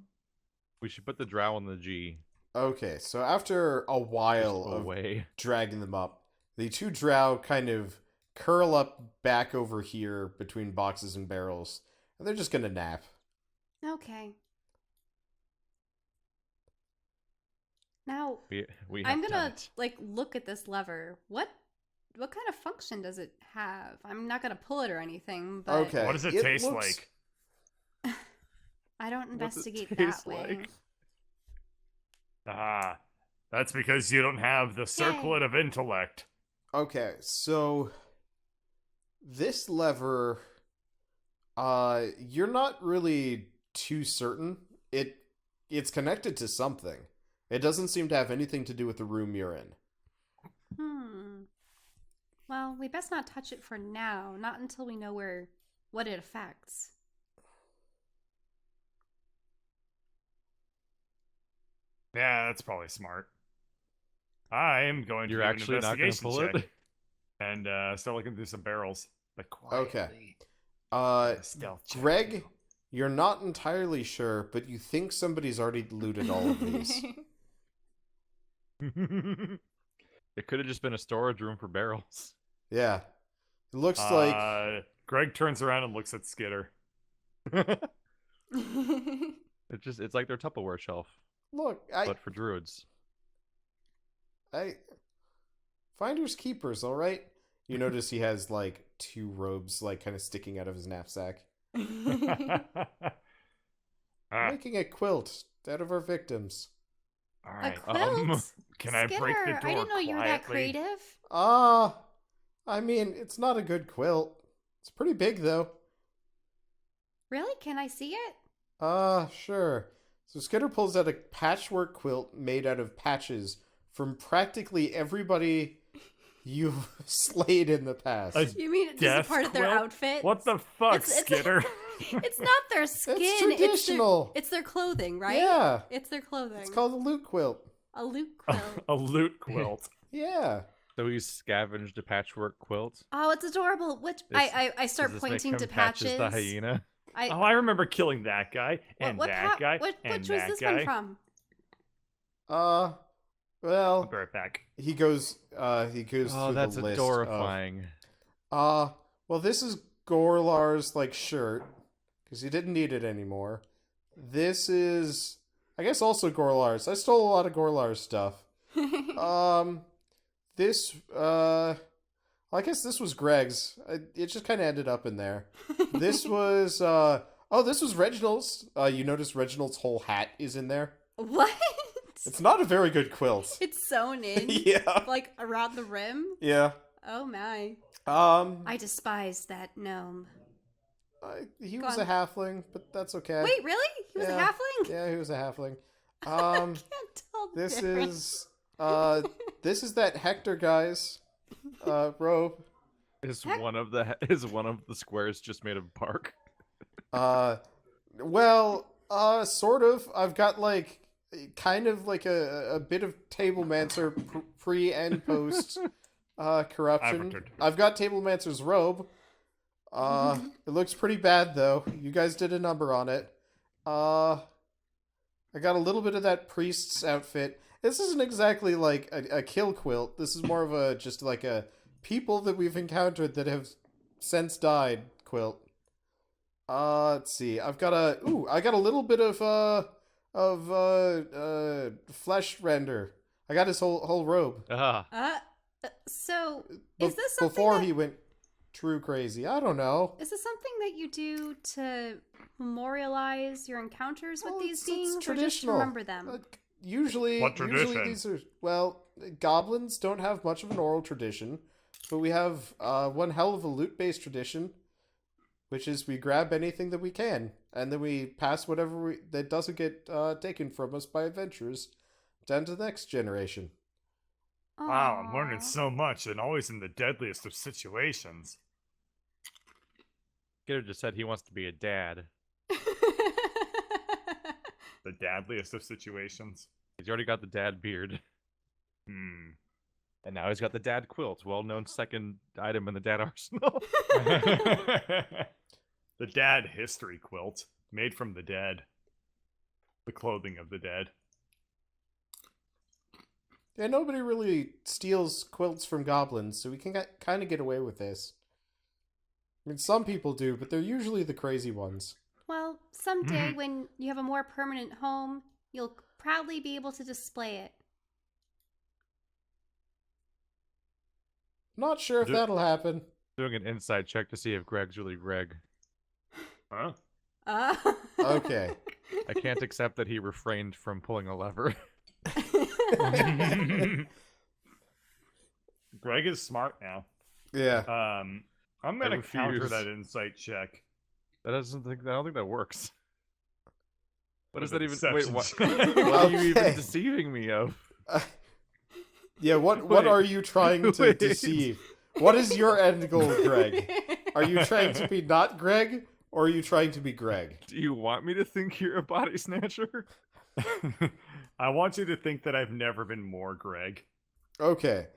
Speaker 1: We should put the drow on the G.
Speaker 4: Okay, so after a while
Speaker 1: Just
Speaker 4: of
Speaker 1: away.
Speaker 4: dragging them up, the two drow kind of curl up back over here between boxes and barrels, and they're just gonna nap.
Speaker 3: Okay. Now
Speaker 1: We
Speaker 3: I'm
Speaker 1: have
Speaker 3: gonna
Speaker 1: done it.
Speaker 3: like look at this lever. What kind of function does it have? I'm not gonna pull it or anything, but
Speaker 4: Okay.
Speaker 2: What does it
Speaker 4: It
Speaker 2: taste
Speaker 4: looks-
Speaker 2: like?
Speaker 3: I don't
Speaker 1: What's it
Speaker 3: investigate
Speaker 1: taste
Speaker 3: that way.
Speaker 1: like?
Speaker 2: Ah, that's because you don't have the circlet of intellect.
Speaker 4: Okay, so this lever, you're not really too certain. It's connected to something. It doesn't seem to have anything to do with the room you're in.
Speaker 3: Well, we best not touch it for now. Not until we know what it affects.
Speaker 2: Yeah, that's probably smart. I'm going to
Speaker 1: You're
Speaker 2: do
Speaker 1: actually
Speaker 2: an
Speaker 1: not going to
Speaker 2: investigation
Speaker 1: pull
Speaker 2: check
Speaker 1: it?
Speaker 2: and start looking through some barrels. But
Speaker 4: Okay.
Speaker 2: quietly. Stealth check.
Speaker 4: Greg, you're not entirely sure, but you think somebody's already looted all of these.
Speaker 1: It could have just been a storage room for barrels.
Speaker 4: Yeah. It looks like...
Speaker 2: Greg turns around and looks at Skitter.
Speaker 1: It's like their Tupperware shelf,
Speaker 4: Look,
Speaker 1: but for druids.
Speaker 4: Finders keepers, alright? You notice he has, like, two robes, like, kind of sticking out of his knapsack.
Speaker 2: Ah,
Speaker 4: Making a quilt out of our victims.
Speaker 2: all
Speaker 3: A
Speaker 2: right.
Speaker 3: quilt?
Speaker 2: Can I break the
Speaker 3: Skitter,
Speaker 2: door
Speaker 3: I didn't know you were that
Speaker 2: quietly?
Speaker 3: creative.
Speaker 4: I mean, it's not a good quilt. It's pretty big, though.
Speaker 3: Really? Can I see it?
Speaker 4: Sure. So Skitter pulls out a patchwork quilt made out of patches from practically everybody you've slayed in the past.
Speaker 3: You mean it's
Speaker 2: death
Speaker 3: a part of their
Speaker 2: quilt?
Speaker 3: outfit?
Speaker 2: What the fuck,
Speaker 3: It's-
Speaker 2: Skitter?
Speaker 3: It's not their skin.
Speaker 4: traditional.
Speaker 3: It's their clothing, right?
Speaker 4: Yeah.
Speaker 3: It's their clothing.
Speaker 4: It's called a loot quilt.
Speaker 3: a loot quilt.
Speaker 2: A loot quilt.
Speaker 4: Yeah.
Speaker 1: So he's scavenged a patchwork quilt.
Speaker 3: Oh, it's adorable. Which I start
Speaker 1: Does this
Speaker 3: pointing
Speaker 1: make
Speaker 3: to
Speaker 1: him Patches
Speaker 3: patches.
Speaker 1: the hyena.
Speaker 2: Oh, I remember killing that guy and that guy
Speaker 3: Which
Speaker 2: and
Speaker 3: was
Speaker 2: that
Speaker 3: this
Speaker 2: guy.
Speaker 3: one from?
Speaker 4: Well,
Speaker 2: I'll be right back.
Speaker 4: he goes
Speaker 1: Oh,
Speaker 4: through
Speaker 1: that's
Speaker 4: the list
Speaker 1: adorifying.
Speaker 4: well, this is Gorlar's, like, shirt, because he didn't need it anymore. This is, I guess, also Gorlar's. I stole a lot of Gorlar's stuff. This, I guess this was Greg's. It just kind of ended up in there. This was, this was Reginald's. You notice Reginald's whole hat is in there.
Speaker 3: What?
Speaker 4: It's not a very good quilt.
Speaker 3: It's sewn in,
Speaker 4: Yeah.
Speaker 3: like around the rim.
Speaker 4: Yeah.
Speaker 3: Oh my!
Speaker 4: Um,
Speaker 3: I despise that gnome.
Speaker 4: he
Speaker 3: Go
Speaker 4: was
Speaker 3: on.
Speaker 4: a halfling, but that's okay.
Speaker 3: Wait, really? He was a
Speaker 4: Yeah.
Speaker 3: halfling?
Speaker 4: Yeah, he was a halfling.
Speaker 3: I can't tell the
Speaker 4: This
Speaker 3: difference.
Speaker 4: is that Hector guy's robe.
Speaker 1: Is
Speaker 3: Heck-
Speaker 1: one of the squares just made of bark?
Speaker 4: Sort of. I've got like kind of like a bit of Tablemancer pre and post corruption.
Speaker 2: returned.
Speaker 4: I've got Tablemancer's robe. It looks pretty bad though. You guys did a number on it. I got a little bit of that priest's outfit. This isn't exactly like a kill quilt. This is more of just like a people that we've encountered that have since died quilt. Let's see. I got a little bit of flesh render. I got his whole robe.
Speaker 3: So
Speaker 4: Be-
Speaker 3: is this something
Speaker 4: before
Speaker 3: that,
Speaker 4: he went true crazy? I don't know.
Speaker 3: is this something that you do to memorialize your encounters with
Speaker 4: Well,
Speaker 3: these
Speaker 4: it's
Speaker 3: beings, or just
Speaker 4: traditional.
Speaker 3: remember them?
Speaker 4: Usually,
Speaker 2: What
Speaker 4: usually
Speaker 2: tradition?
Speaker 4: these are goblins don't have much of an oral tradition, but we have one hell of a loot-based tradition, which is we grab anything that we can, and then we pass whatever that doesn't get taken from us by adventurers down to the next generation.
Speaker 2: Wow, I'm learning
Speaker 3: Aw.
Speaker 2: so much, and always in the deadliest of situations.
Speaker 1: Gator just said he wants to be a dad.
Speaker 2: The deadliest of situations.
Speaker 1: He's already got the dad beard.
Speaker 2: Hmm.
Speaker 1: And now he's got the dad quilt, well-known second item in the dad arsenal.
Speaker 2: The dad history quilt, made from the dead. The clothing of the dead.
Speaker 4: Yeah, nobody really steals quilts from goblins, so we can kind of get away with this. I mean, some people do, but they're usually the crazy ones.
Speaker 3: Well, someday when you have a more permanent home, you'll proudly be able to display it.
Speaker 4: Not sure if
Speaker 1: Do-
Speaker 4: that'll happen.
Speaker 1: Doing an insight check to see if Greg's really Greg.
Speaker 2: Huh?
Speaker 4: Okay.
Speaker 1: I can't accept that he refrained from pulling a lever.
Speaker 2: Greg is smart now.
Speaker 4: Yeah.
Speaker 2: I'm gonna
Speaker 1: I
Speaker 2: counter
Speaker 1: refuse.
Speaker 2: that insight check.
Speaker 1: I don't think that works. What is
Speaker 2: With
Speaker 1: that
Speaker 2: a
Speaker 1: even? Wait,
Speaker 2: deception
Speaker 1: what?
Speaker 2: check.
Speaker 1: What are you even
Speaker 4: Okay.
Speaker 1: deceiving me of?
Speaker 4: Yeah, what
Speaker 1: Wait.
Speaker 4: are you trying to
Speaker 1: Wait.
Speaker 4: deceive? What is your end goal, Greg? Are you trying to be not Greg, or are you trying to be Greg?
Speaker 1: Do you want me to think you're a body snatcher?
Speaker 2: I want you to think that I've never been more Greg.
Speaker 4: Okay.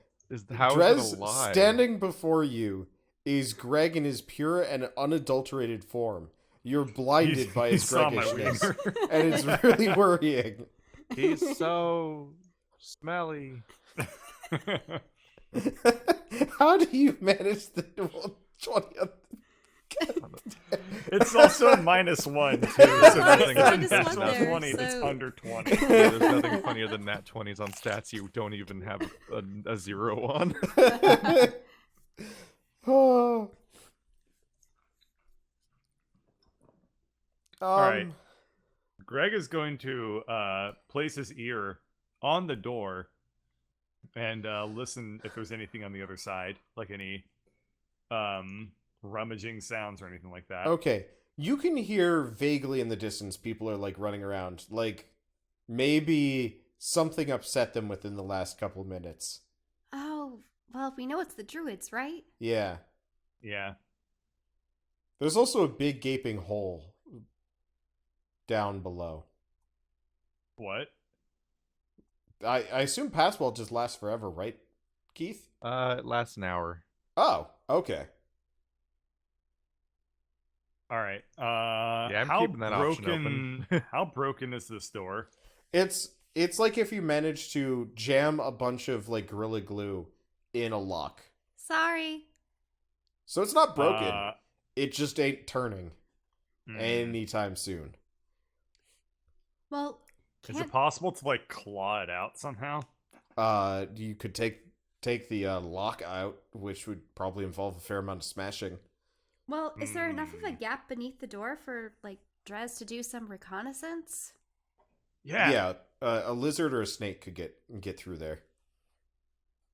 Speaker 1: How is
Speaker 4: Drez
Speaker 1: it a lie?
Speaker 4: standing before you is Greg in his pure and unadulterated form. You're blinded by his
Speaker 2: He saw my
Speaker 4: Greggishness,
Speaker 2: wiener.
Speaker 4: and it's really worrying.
Speaker 1: He's so smelly.
Speaker 4: How do you manage the 20th?
Speaker 2: It's also -1 too. So
Speaker 1: Nothing
Speaker 2: that's
Speaker 1: there,
Speaker 2: natural
Speaker 1: so-
Speaker 2: 20. That's under 20.
Speaker 1: Yeah, there's nothing funnier than nat 20s on stats you don't even have a 0 on.
Speaker 4: Oh.
Speaker 2: All right. Greg is going to place his ear on the door and listen if there's anything on the other side, like any rummaging sounds or anything like that.
Speaker 4: Okay. You can hear vaguely in the distance people are like running around. Like maybe something upset them within the last couple minutes.
Speaker 3: Oh, well, we know it's the druids, right?
Speaker 4: Yeah.
Speaker 2: Yeah.
Speaker 4: There's also a big gaping hole down below.
Speaker 2: What?
Speaker 4: I assume Passwell just lasts forever, right, Keith?
Speaker 1: It lasts an hour.
Speaker 4: Oh, okay.
Speaker 2: All right.
Speaker 1: I'm
Speaker 2: how
Speaker 1: keeping that option
Speaker 2: broken?
Speaker 1: open.
Speaker 2: How broken is this door?
Speaker 4: It's like if you manage to jam a bunch of like Gorilla Glue in a lock.
Speaker 3: Sorry.
Speaker 4: So it's not broken.
Speaker 2: Uh,
Speaker 4: It just ain't turning
Speaker 2: hmm.
Speaker 4: anytime soon.
Speaker 3: Well,
Speaker 2: Is
Speaker 3: can't...
Speaker 2: it possible to like claw it out somehow?
Speaker 4: You could take the lock out, which would probably involve a fair amount of smashing.
Speaker 3: Well, is there enough of a gap beneath the door for, like, Drez to do some reconnaissance?
Speaker 2: Yeah.
Speaker 4: A lizard or a snake could get through there.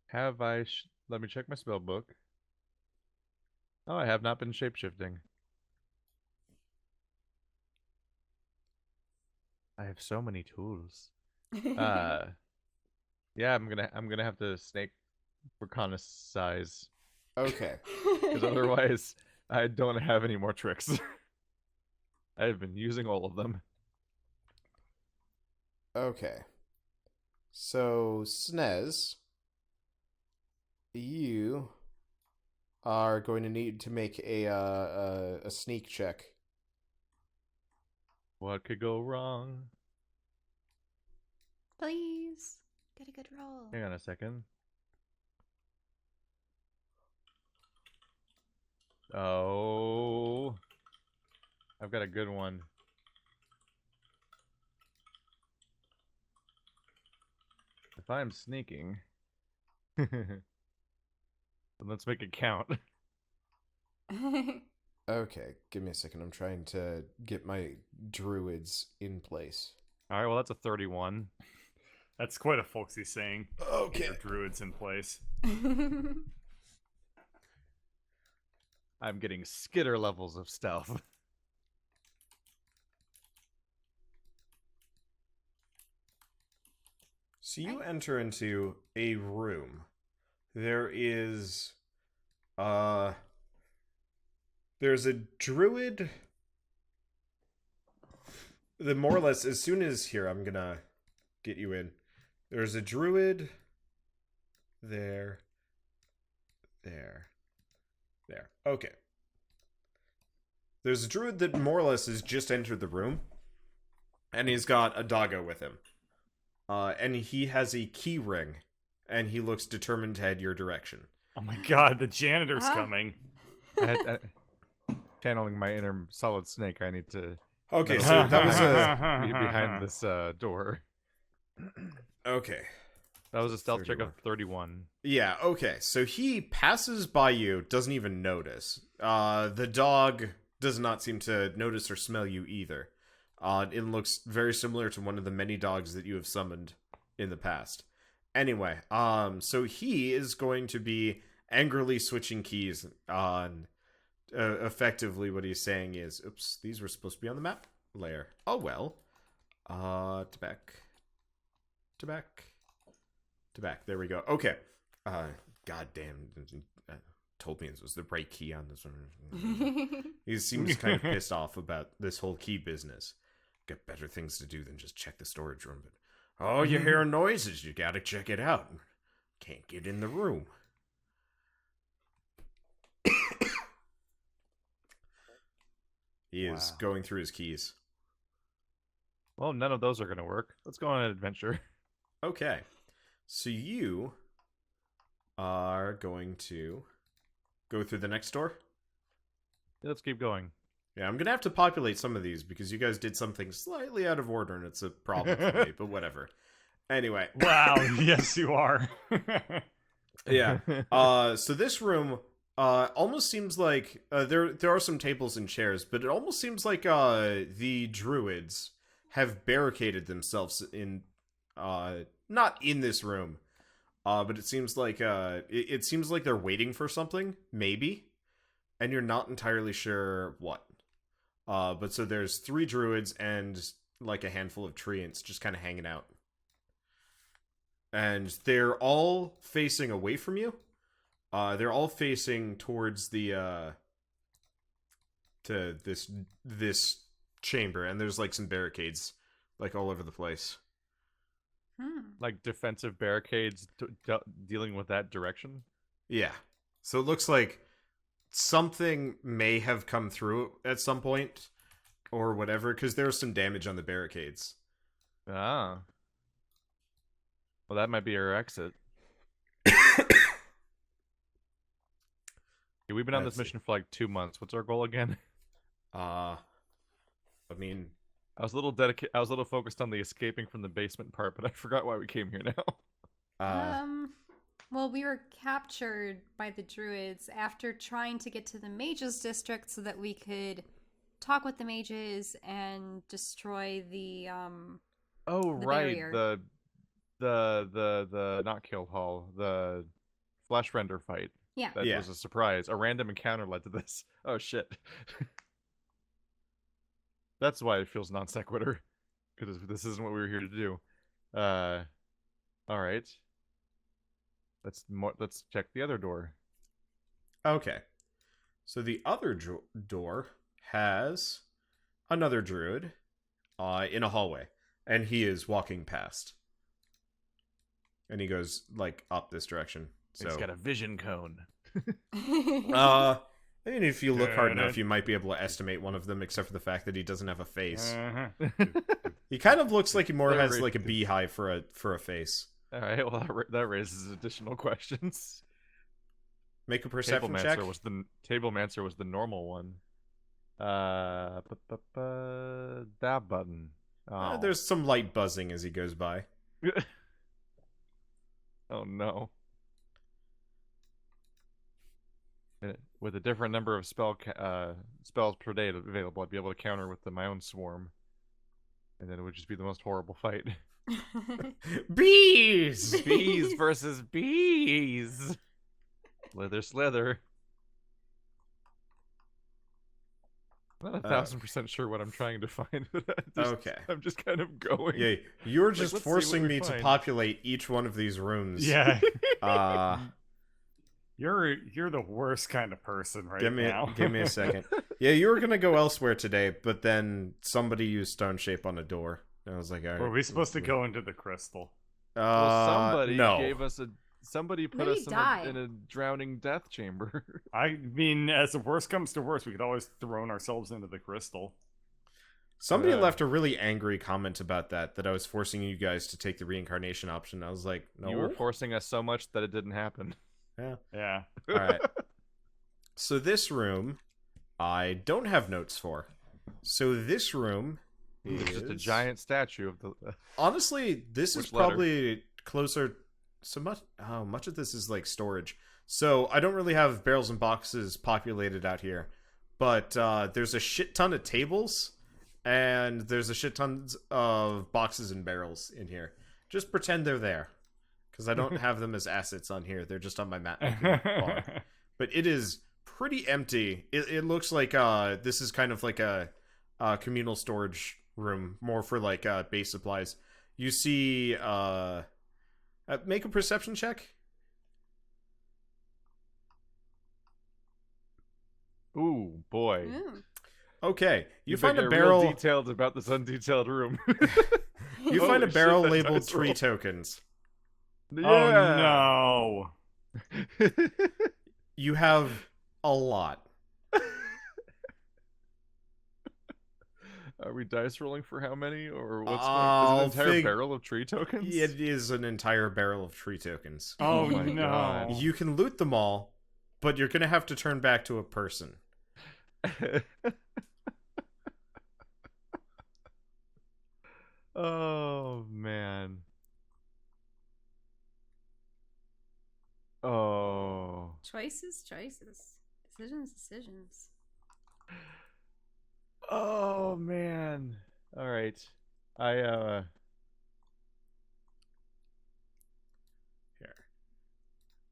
Speaker 1: Have I... Let me check my spell book. Oh, I have not been shapeshifting. I have so many tools. Yeah, I'm gonna have to snake reconnaissance,
Speaker 4: Okay.
Speaker 1: because otherwise I don't have any more tricks. I've been using all of them.
Speaker 4: Okay. So, Snez, you are going to need to make a sneak check.
Speaker 1: What could go wrong?
Speaker 3: Please, get a good roll.
Speaker 1: Hang on a second. Oh, I've got a good one. if I'm sneaking, then let's make it count.
Speaker 4: Okay, give me a second. I'm trying to get my druids in place.
Speaker 1: All right, well that's a 31.
Speaker 2: That's quite a folksy saying.
Speaker 4: Okay.
Speaker 2: Get your druids in place.
Speaker 1: I'm getting skitter levels of stealth.
Speaker 4: So you enter into a room. There is there's a druid that more or less, as soon as here, I'm gonna get you in. There's a druid there. Okay. There's a druid that more or less has just entered the room, and he's got a doggo with him. And he has a key ring, and he looks determined to head your direction.
Speaker 2: Oh my god, the janitor's coming.
Speaker 1: Channeling my inner solid snake, I need to
Speaker 4: Okay, so that was
Speaker 1: be behind this door.
Speaker 4: Okay.
Speaker 1: That was a stealth
Speaker 4: 31.
Speaker 1: check of 31.
Speaker 4: Yeah, okay. So he passes by you, doesn't even notice. The dog does not seem to notice or smell you either. It looks very similar to one of the many dogs that you have summoned in the past. Anyway, so he is going to be angrily switching keys on... effectively what he's saying is, oops, these were supposed to be on the map layer. Oh well. To back. There we go. Okay. Goddamn. Told me this was the right key on this one. He seems kind of pissed off about this whole key business. Got better things to do than just check the storage room. But oh, you hear noises. You gotta check it out. Can't get in the room. He is going through his keys.
Speaker 1: Well, none of those are going to work. Let's go on an adventure.
Speaker 4: Okay. So you are going to go through the next door?
Speaker 1: Let's keep going.
Speaker 4: Yeah, I'm going to have to populate some of these because you guys did something slightly out of order and it's a problem for me, but whatever. Anyway.
Speaker 2: Wow, yes you are.
Speaker 4: Yeah. So this room almost seems like there are some tables and chairs, but it almost seems like the druids have barricaded themselves in not in this room, but it seems like it seems like they're waiting for something, maybe, and you're not entirely sure what. But so there's 3 druids and like a handful of treants just kind of hanging out, and they're all facing away from you. They're all facing towards the to this chamber, and there's like some barricades like all over the place.
Speaker 1: Like defensive barricades dealing with that direction?
Speaker 4: Yeah. So it looks like something may have come through at some point or whatever, because there's some damage on the barricades.
Speaker 1: Ah. Well, that might be our exit. We've been on this mission for like 2 months. What's our goal again?
Speaker 4: I mean,
Speaker 1: I was a little focused on the escaping from the basement part, but I forgot why we came here now.
Speaker 3: Well, we were captured by the druids after trying to get to the mages district so that we could talk with the mages and destroy the barrier.
Speaker 1: The not kill hall, the flesh render fight.
Speaker 3: Yeah.
Speaker 1: That was a surprise. A random encounter led to this. Oh shit. That's why it feels non sequitur, because this isn't what we were here to do. All right. Let's check the other door.
Speaker 4: Okay. So the other door has another druid in a hallway, and he is walking past. And he goes like up this direction. So
Speaker 1: He's got a vision cone.
Speaker 4: I mean, if you look hard enough, you might be able to estimate one of them, except for the fact that he doesn't have a face. He kind of looks like he more has like a beehive for a face.
Speaker 1: All right, well that raises additional questions.
Speaker 4: Make a perception check.
Speaker 1: Tablemancer was the normal one. That button. Oh.
Speaker 4: There's some light buzzing as he goes by.
Speaker 1: Oh no. With a different number of spells per day available, I'd be able to counter with my own swarm. And then it would just be the most horrible fight.
Speaker 4: Bees!
Speaker 1: Bees versus bees! Slither, slither. I'm not 1,000% sure what I'm trying to find.
Speaker 4: Okay.
Speaker 1: I'm just kind of going.
Speaker 4: Yeah, you're
Speaker 1: Like,
Speaker 4: just
Speaker 1: let's see
Speaker 4: forcing
Speaker 1: what we
Speaker 4: me to
Speaker 1: find.
Speaker 4: populate each one of these rooms.
Speaker 2: Yeah.
Speaker 4: Uh,
Speaker 2: You're the worst kind of person right now.
Speaker 4: give me a second. Yeah, you were gonna go elsewhere today, but then somebody used stone shape on a door. And I was like, all right.
Speaker 2: Were we supposed to go into the crystal?
Speaker 1: Well, somebody
Speaker 4: no.
Speaker 1: gave us somebody put
Speaker 3: Maybe
Speaker 1: us
Speaker 3: die.
Speaker 1: in a drowning death chamber.
Speaker 2: I mean, as the worst comes to worst, we could always throw ourselves into the crystal.
Speaker 4: Somebody left a really angry comment about that I was forcing you guys to take the reincarnation option. I was like, no.
Speaker 1: You were forcing us so much that it didn't happen.
Speaker 2: Yeah.
Speaker 4: All right. So this room, I don't have notes for. So this room is
Speaker 1: It's just a giant statue of the.
Speaker 4: Honestly, this is
Speaker 1: Which letter?
Speaker 4: probably closer. So much. Oh, much of this is like storage. So I don't really have barrels and boxes populated out here, but there's a shit ton of tables, and there's a shit tons of boxes and barrels in here. Just pretend they're there, because I don't have them as assets on here. They're just on my mat bar. But it is pretty empty. It looks like this is kind of like a communal storage room, more for like base supplies. You see, make a perception check.
Speaker 1: Ooh, boy.
Speaker 3: Ooh.
Speaker 4: Okay, you
Speaker 1: better
Speaker 4: find a
Speaker 1: get
Speaker 4: barrel.
Speaker 1: Real detailed about this undetailed room.
Speaker 4: You find a
Speaker 1: Holy
Speaker 4: barrel
Speaker 1: shit, that
Speaker 4: labeled
Speaker 1: dice
Speaker 4: 3
Speaker 1: roll.
Speaker 4: tokens.
Speaker 2: Oh no.
Speaker 4: You have a lot.
Speaker 1: Are we dice rolling for how many, or what's
Speaker 4: I'll
Speaker 1: is it an entire
Speaker 4: fig-
Speaker 1: barrel of tree tokens?
Speaker 4: It is an entire barrel of 3 tokens.
Speaker 2: Oh
Speaker 1: my
Speaker 2: no.
Speaker 1: God.
Speaker 4: You can loot them all, but you're gonna have to turn back to a person.
Speaker 1: Oh man. Oh.
Speaker 3: Choices, choices. Decisions, decisions.
Speaker 1: Oh man. All right. I
Speaker 4: Here.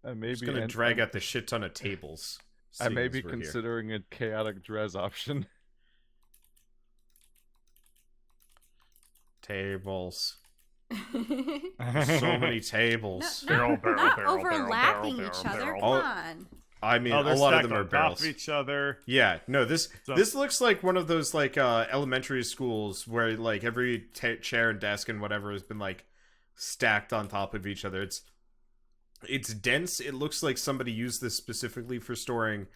Speaker 1: may
Speaker 4: I'm just
Speaker 1: be
Speaker 4: gonna drag out the shit ton of tables.
Speaker 1: I may
Speaker 4: seeing
Speaker 1: be
Speaker 4: as we're here.
Speaker 1: considering a chaotic dress option.
Speaker 4: Tables. So
Speaker 3: Not,
Speaker 4: many tables.
Speaker 2: Barrel, barrel,
Speaker 3: not
Speaker 2: barrel,
Speaker 3: overlapping
Speaker 2: barrel,
Speaker 3: each
Speaker 2: barrel,
Speaker 3: other.
Speaker 2: barrel.
Speaker 3: Come
Speaker 4: Oh.
Speaker 3: on.
Speaker 4: I mean,
Speaker 2: Oh,
Speaker 4: a
Speaker 2: they're
Speaker 4: lot of
Speaker 2: stacked
Speaker 4: them are
Speaker 2: on top
Speaker 4: barrels.
Speaker 2: of each other.
Speaker 4: Yeah, no, this
Speaker 2: So-
Speaker 4: this looks like one of those like elementary schools where like every chair and desk and whatever has been like stacked on top of each other. It's dense. It looks like somebody used this specifically for storing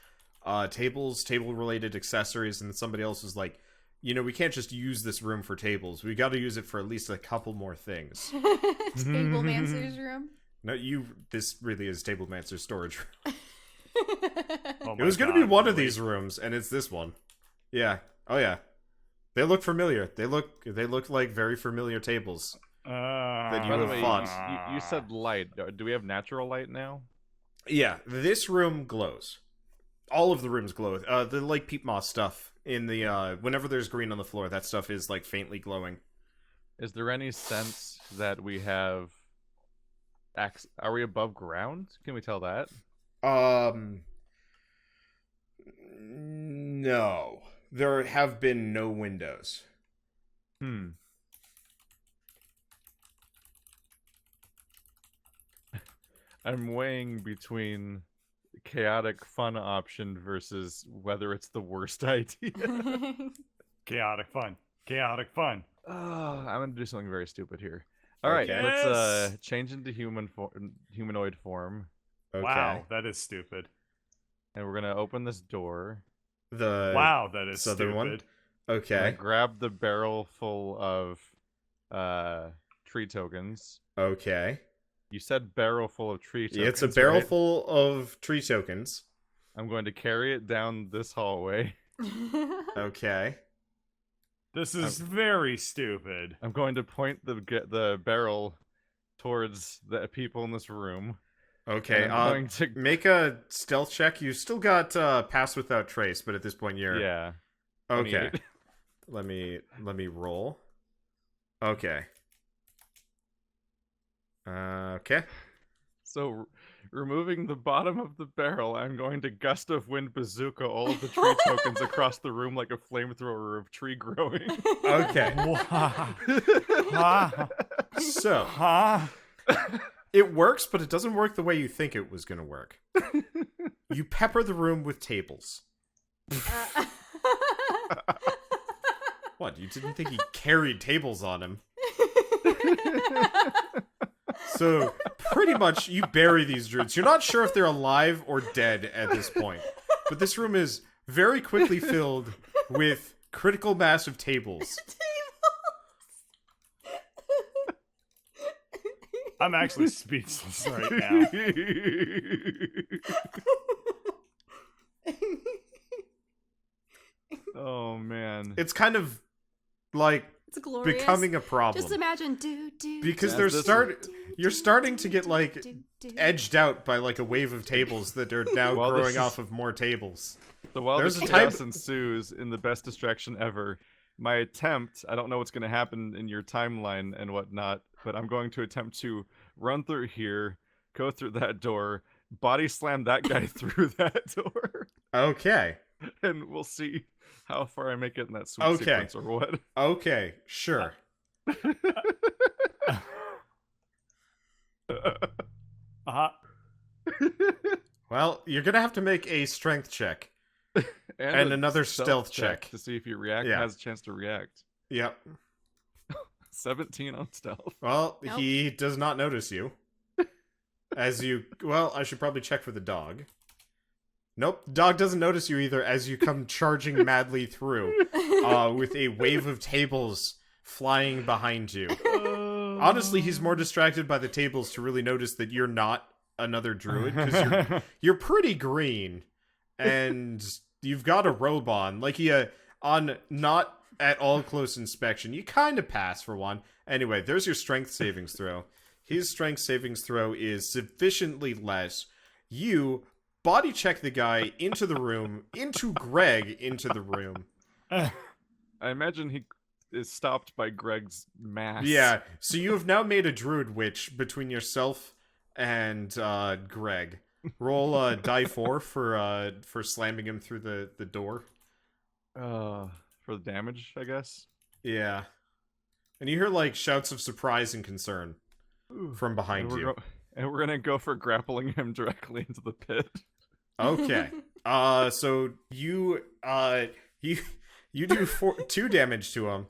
Speaker 4: tables, table related accessories, and somebody else was like, you know, we can't just use this room for tables. We got to use it for at least a couple more things.
Speaker 3: Table Mancer's room.
Speaker 4: No, this really is Tablemancer's storage room.
Speaker 2: Oh
Speaker 4: It
Speaker 2: my
Speaker 4: was going to be
Speaker 2: God,
Speaker 4: one of
Speaker 2: really?
Speaker 4: these rooms, and it's this one. Yeah. Oh yeah. They look familiar. They look like very familiar tables. That you
Speaker 1: By the
Speaker 4: would
Speaker 1: way,
Speaker 4: fought.
Speaker 1: you said light. Do we have natural light now?
Speaker 4: Yeah, this room glows. All of the rooms glow. The like peat moss stuff in the whenever there's green on the floor, that stuff is like faintly glowing.
Speaker 1: Is there any sense that we have? Are we above ground? Can we tell that?
Speaker 4: No. There have been no windows.
Speaker 1: I'm weighing between chaotic fun option versus whether it's the worst idea.
Speaker 2: Chaotic fun. Chaotic fun.
Speaker 1: I'm gonna do something very stupid here. All right,
Speaker 4: Okay.
Speaker 1: let's
Speaker 2: Yes!
Speaker 1: change into humanoid form,
Speaker 4: Okay.
Speaker 2: Wow, that is stupid.
Speaker 1: and we're gonna open this door.
Speaker 4: The
Speaker 2: Wow, that is
Speaker 4: southern
Speaker 2: stupid.
Speaker 4: one?
Speaker 1: And I
Speaker 4: Okay.
Speaker 1: grab the barrel full of tree tokens.
Speaker 4: Okay.
Speaker 1: You said barrel full of tree tokens.
Speaker 4: Yeah, it's a barrel
Speaker 1: right?
Speaker 4: full of tree tokens.
Speaker 1: I'm going to carry it down this hallway.
Speaker 4: Okay.
Speaker 2: This is very stupid.
Speaker 1: I'm going to point the barrel towards the people in this room.
Speaker 4: Okay,
Speaker 1: And I'm going to
Speaker 4: make a stealth check. You still got pass without trace, but at this point you're
Speaker 1: yeah.
Speaker 4: okay.
Speaker 1: 28.
Speaker 4: Let me roll. Okay. Okay.
Speaker 1: So, removing the bottom of the barrel, I'm going to gust of wind bazooka all of the tree tokens across the room like a flamethrower of tree growing.
Speaker 4: Okay.
Speaker 2: Huh?
Speaker 4: So
Speaker 2: Huh?
Speaker 4: it works, but it doesn't work the way you think it was going to work. You pepper the room with tables. What? You didn't think he carried tables on him? So pretty much you bury these druids. You're not sure if they're alive or dead at this point. But this room is very quickly filled with critical mass of tables.
Speaker 2: I'm actually speechless right now.
Speaker 1: Oh man.
Speaker 4: It's kind of like
Speaker 3: It's glorious.
Speaker 4: becoming a problem.
Speaker 3: Just imagine,
Speaker 4: Because
Speaker 1: Yes,
Speaker 4: they're
Speaker 1: this
Speaker 4: you're starting to get like edged out by like a wave of tables that are now
Speaker 1: Well, this
Speaker 4: growing
Speaker 1: is-
Speaker 4: off of more tables.
Speaker 1: So while
Speaker 4: There's
Speaker 1: the
Speaker 4: a
Speaker 1: chaos
Speaker 4: type-
Speaker 1: ensues in the best distraction ever, my attempt, I don't know what's going to happen in your timeline and whatnot, but I'm going to attempt to run through here, go through that door, body slam that guy through that door,
Speaker 4: Okay.
Speaker 1: and we'll see how far I make it in that sweet
Speaker 4: Okay.
Speaker 1: sequence or what.
Speaker 4: Okay, sure.
Speaker 2: Uh-huh.
Speaker 4: Well, you're gonna have to make a strength check. And
Speaker 1: a
Speaker 4: another stealth check.
Speaker 1: to see if you react.
Speaker 4: Yeah.
Speaker 1: Has a chance to react.
Speaker 4: Yep.
Speaker 1: 17 on stealth.
Speaker 4: Well,
Speaker 3: Nope.
Speaker 4: he does not notice you. As you... Well, I should probably check for the dog. Nope, dog doesn't notice you either as you come charging madly through with a wave of tables flying behind you. Honestly, he's more distracted by the tables to really notice that you're not another druid, because you're pretty green, and you've got a robe on. Like, on not at all close inspection, you kind of pass for one. Anyway, there's your strength savings throw. His strength savings throw is sufficiently less. You body check the guy into the room, into Greg into the room.
Speaker 1: I imagine he is stopped by Greg's mass.
Speaker 4: Yeah, so you have now made a druid witch between yourself and Greg. Roll die 4 for slamming him through the door.
Speaker 1: For the damage, I guess.
Speaker 4: Yeah. And you hear like shouts of surprise and concern from behind you.
Speaker 1: And we're gonna go for grappling him directly into the pit.
Speaker 4: Okay. So you do 2 damage to him.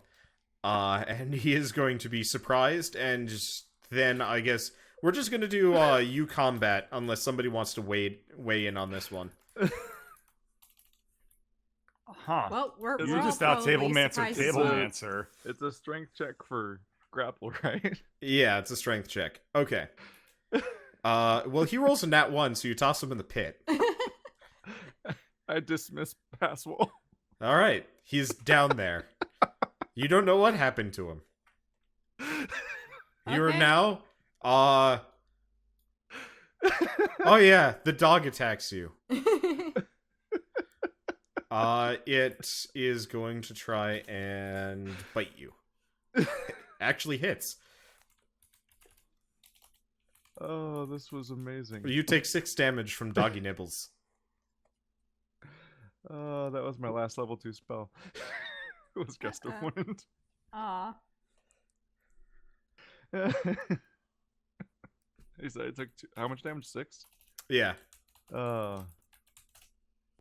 Speaker 4: And he is going to be surprised, and then I guess we're just gonna do you combat unless somebody wants to weigh in on this one.
Speaker 2: Huh.
Speaker 3: Well, we're
Speaker 2: You
Speaker 3: all
Speaker 2: just out
Speaker 3: probably
Speaker 2: tablemancer
Speaker 3: surprised as
Speaker 1: table
Speaker 3: well.
Speaker 2: tablemancer.
Speaker 1: It's a strength check for grapple, right?
Speaker 4: Yeah, it's a strength check. Okay. Well, he rolls a nat 1, so you toss him in the pit.
Speaker 1: I dismiss Passwell.
Speaker 4: All right, he's down there. You don't know what happened to him. You are
Speaker 3: Okay.
Speaker 4: now. Oh yeah, the dog attacks you. It is going to try and bite you. Actually hits.
Speaker 1: Oh, this was amazing.
Speaker 4: You take 6 damage from doggy nibbles.
Speaker 1: Oh, that was my last level 2 spell. It was Gust of Wind.
Speaker 3: Aw.
Speaker 1: He said I took how much damage? 6?
Speaker 4: Yeah.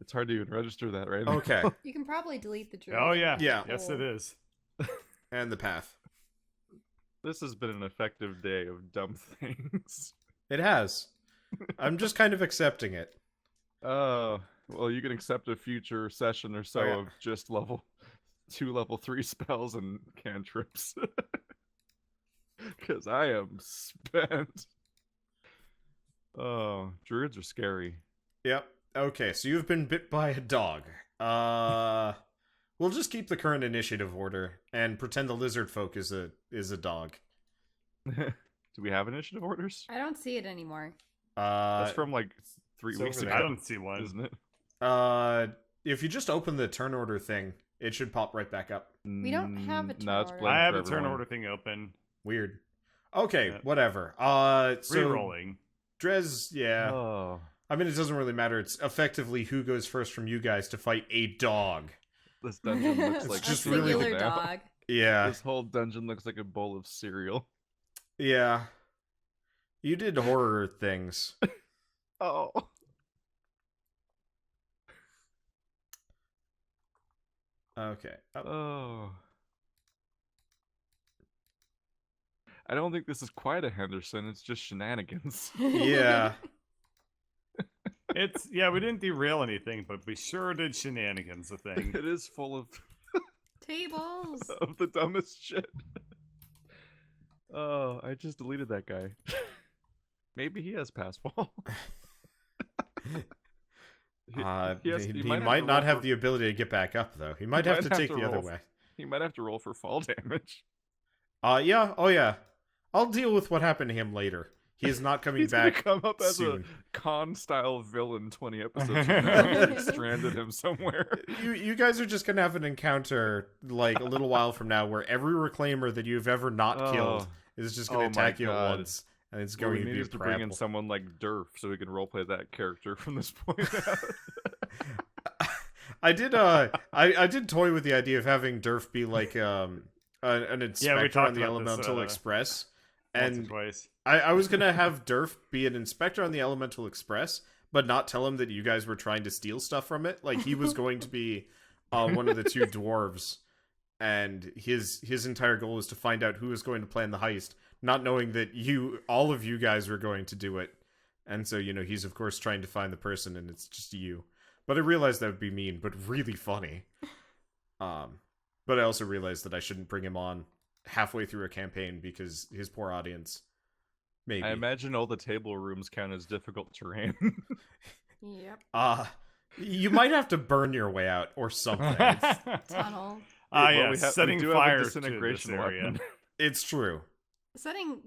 Speaker 1: It's hard to even register that right now.
Speaker 4: Okay.
Speaker 3: You can probably delete the druid.
Speaker 2: Oh yeah.
Speaker 4: Yeah.
Speaker 2: Yes, it is.
Speaker 4: And the path.
Speaker 1: This has been an effective day of dumb things.
Speaker 4: It has. I'm just kind of accepting it.
Speaker 1: Oh, well, you can accept a future session or so
Speaker 4: Oh, yeah.
Speaker 1: of just level 2, level 3 spells and cantrips. Because I am spent. Oh, druids are scary.
Speaker 4: Yep. Okay, so you've been bit by a dog. We'll just keep the current initiative order and pretend the lizard folk is a dog.
Speaker 1: Do we have initiative orders?
Speaker 3: I don't see it anymore.
Speaker 1: That's from like 3
Speaker 4: it's
Speaker 1: weeks
Speaker 4: over
Speaker 1: ago.
Speaker 2: I don't see one.
Speaker 1: Isn't it?
Speaker 4: If you just open the turn order thing, it should pop right back up.
Speaker 3: We don't have a turn
Speaker 1: No, it's
Speaker 3: order.
Speaker 1: blank
Speaker 2: I have
Speaker 1: for
Speaker 2: a turn
Speaker 1: everyone.
Speaker 2: order thing open.
Speaker 4: Weird. Okay,
Speaker 2: Yeah.
Speaker 4: whatever. So
Speaker 2: Rerolling.
Speaker 4: Drez, yeah.
Speaker 1: Oh,
Speaker 4: I mean, it doesn't really matter. It's effectively who goes first from you guys to fight a dog.
Speaker 1: this dungeon looks
Speaker 4: It's
Speaker 1: like
Speaker 4: just
Speaker 3: a
Speaker 4: really
Speaker 3: singular
Speaker 1: now.
Speaker 3: dog.
Speaker 4: Yeah,
Speaker 1: This whole dungeon looks like a bowl of cereal.
Speaker 4: yeah. You did horror things.
Speaker 1: Oh.
Speaker 4: Okay.
Speaker 1: Oh. I don't think this is quite a Henderson. It's just shenanigans.
Speaker 4: Yeah.
Speaker 2: It's yeah, we didn't derail anything, but we sure did shenanigans a thing.
Speaker 1: It is full of
Speaker 3: Tables.
Speaker 1: the dumbest shit. Oh, I just deleted that guy. Maybe he has passwall.
Speaker 4: He
Speaker 1: might
Speaker 4: might
Speaker 1: have to
Speaker 4: not
Speaker 1: roll
Speaker 4: have
Speaker 1: for-
Speaker 4: the ability to get back up, though. He might have to take the other
Speaker 1: roll.
Speaker 4: way.
Speaker 1: He might have to roll for fall damage.
Speaker 4: Yeah. Oh, yeah. I'll deal with what happened to him later. He is not coming
Speaker 1: He's
Speaker 4: back
Speaker 1: gonna come up as
Speaker 4: soon.
Speaker 1: a con-style villain 20 episodes from now. and we've stranded him somewhere.
Speaker 4: You guys are just gonna have an encounter like a little while from now where every reclaimer that you've ever not killed is just gonna
Speaker 1: Oh my
Speaker 4: attack you at
Speaker 1: God.
Speaker 4: once, and it's
Speaker 1: Well,
Speaker 4: going
Speaker 1: we
Speaker 4: to be
Speaker 1: need
Speaker 4: a
Speaker 1: to bring in
Speaker 4: prattle.
Speaker 1: someone like Durf so we can roleplay that character from this point out.
Speaker 4: I did toy with the idea of having Durf be like an inspector
Speaker 2: talked
Speaker 4: on the
Speaker 2: about this,
Speaker 4: Elemental Express,
Speaker 2: Once or
Speaker 4: and
Speaker 2: twice.
Speaker 4: I was gonna have Durf be an inspector on the Elemental Express, but not tell him that you guys were trying to steal stuff from it. Like he was going to be one of the two dwarves, and his entire goal was to find out who was going to plan the heist, not knowing that all of you guys were going to do it. And so he's of course trying to find the person, and it's just you. But I realized that would be mean, but really funny. But I also realized that I shouldn't bring him on halfway through a campaign because his poor audience. Maybe.
Speaker 1: I imagine all the table rooms count as difficult terrain.
Speaker 3: Yep.
Speaker 4: You might have to burn your way out or something.
Speaker 3: Tunnel.
Speaker 2: Ah,
Speaker 1: Well,
Speaker 2: yeah,
Speaker 1: we
Speaker 2: setting
Speaker 1: do have a
Speaker 2: fire to this
Speaker 1: disintegration
Speaker 2: area.
Speaker 1: weapon.
Speaker 4: It's true.
Speaker 3: Setting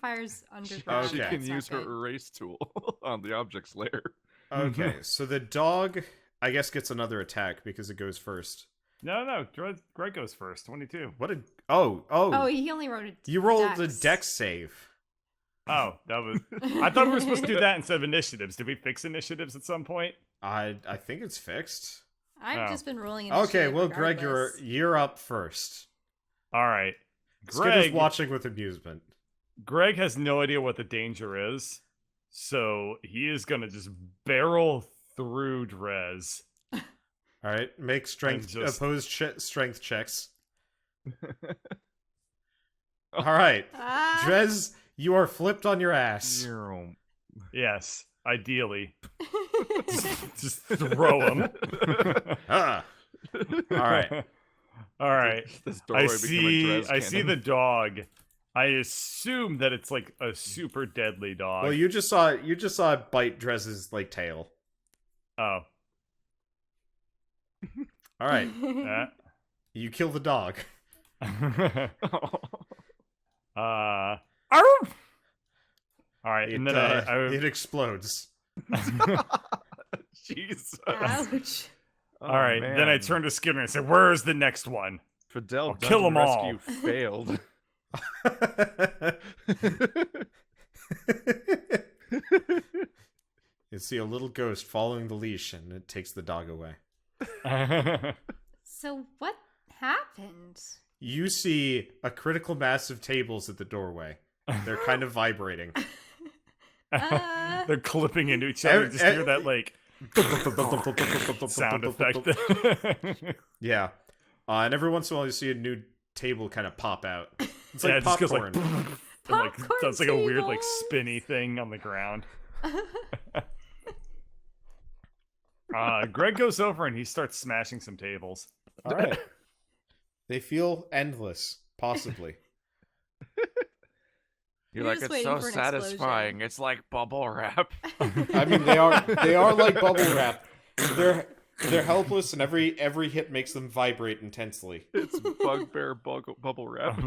Speaker 3: fires
Speaker 1: She
Speaker 3: underground.
Speaker 4: Okay.
Speaker 1: can
Speaker 3: that's not
Speaker 1: use her
Speaker 3: good.
Speaker 1: erase tool on the object's layer.
Speaker 4: Okay, so the dog, I guess, gets another attack because it goes first.
Speaker 2: No, Greg goes first. 22.
Speaker 4: What a... Oh,
Speaker 3: Oh, he only wrote it.
Speaker 4: you rolled the dex save.
Speaker 2: Oh, that was. I thought we were supposed to do that instead of initiatives. Did we fix initiatives at some point?
Speaker 4: I think it's fixed.
Speaker 3: I've
Speaker 2: Oh.
Speaker 3: just been rolling.
Speaker 4: Okay,
Speaker 3: initiative
Speaker 4: well, Greg,
Speaker 3: regardless.
Speaker 4: you're up first.
Speaker 2: All right.
Speaker 4: Skitter's
Speaker 2: Greg,
Speaker 4: watching with amusement.
Speaker 2: Greg has no idea what the danger is, so he is gonna just barrel through Drez.
Speaker 4: All right, make strength
Speaker 2: And just-
Speaker 4: opposed strength checks. All right,
Speaker 3: Ah.
Speaker 4: Drez, you are flipped on your ass.
Speaker 2: Yes, ideally, just throw him.
Speaker 4: Ah. All right.
Speaker 2: All right.
Speaker 1: This
Speaker 2: I
Speaker 1: doorway became a Dres
Speaker 2: see
Speaker 1: cannon.
Speaker 2: the dog. I assume that it's like a super deadly dog.
Speaker 4: Well, you just saw it bite Drez's like tail.
Speaker 2: Oh.
Speaker 4: All right,
Speaker 2: Yeah.
Speaker 4: you kill the dog.
Speaker 2: Arf! All right,
Speaker 4: It,
Speaker 2: and then
Speaker 4: it explodes.
Speaker 1: Jesus.
Speaker 3: Ouch.
Speaker 2: all right, then I
Speaker 1: man.
Speaker 2: turn to Skinner and say, "Where's the next one?"
Speaker 1: Fidel
Speaker 2: I'll kill 'em all.
Speaker 1: Rescue failed.
Speaker 4: You see a little ghost following the leash, and it takes the dog away.
Speaker 3: So what happened?
Speaker 4: You see a critical mass of tables at the doorway. They're kind of vibrating.
Speaker 2: They're clipping into each other. You just hear that like sound effect.
Speaker 4: Yeah. And every once in a while you see a new table kind of pop out. It's
Speaker 2: Yeah,
Speaker 4: like
Speaker 2: it just goes
Speaker 4: popcorn.
Speaker 2: And, like
Speaker 3: Popcorn
Speaker 2: does like a weird like
Speaker 3: tables.
Speaker 2: spinny thing on the ground. Greg goes over and he starts smashing some tables.
Speaker 4: All right. They feel endless, possibly.
Speaker 1: You're
Speaker 3: You're
Speaker 1: like,
Speaker 3: just
Speaker 1: it's
Speaker 3: waiting
Speaker 1: so
Speaker 3: for an
Speaker 1: satisfying. It's like bubble wrap.
Speaker 4: I mean, they are like bubble wrap. They're helpless, and every hit makes them vibrate intensely.
Speaker 1: It's bugbear bubble wrap.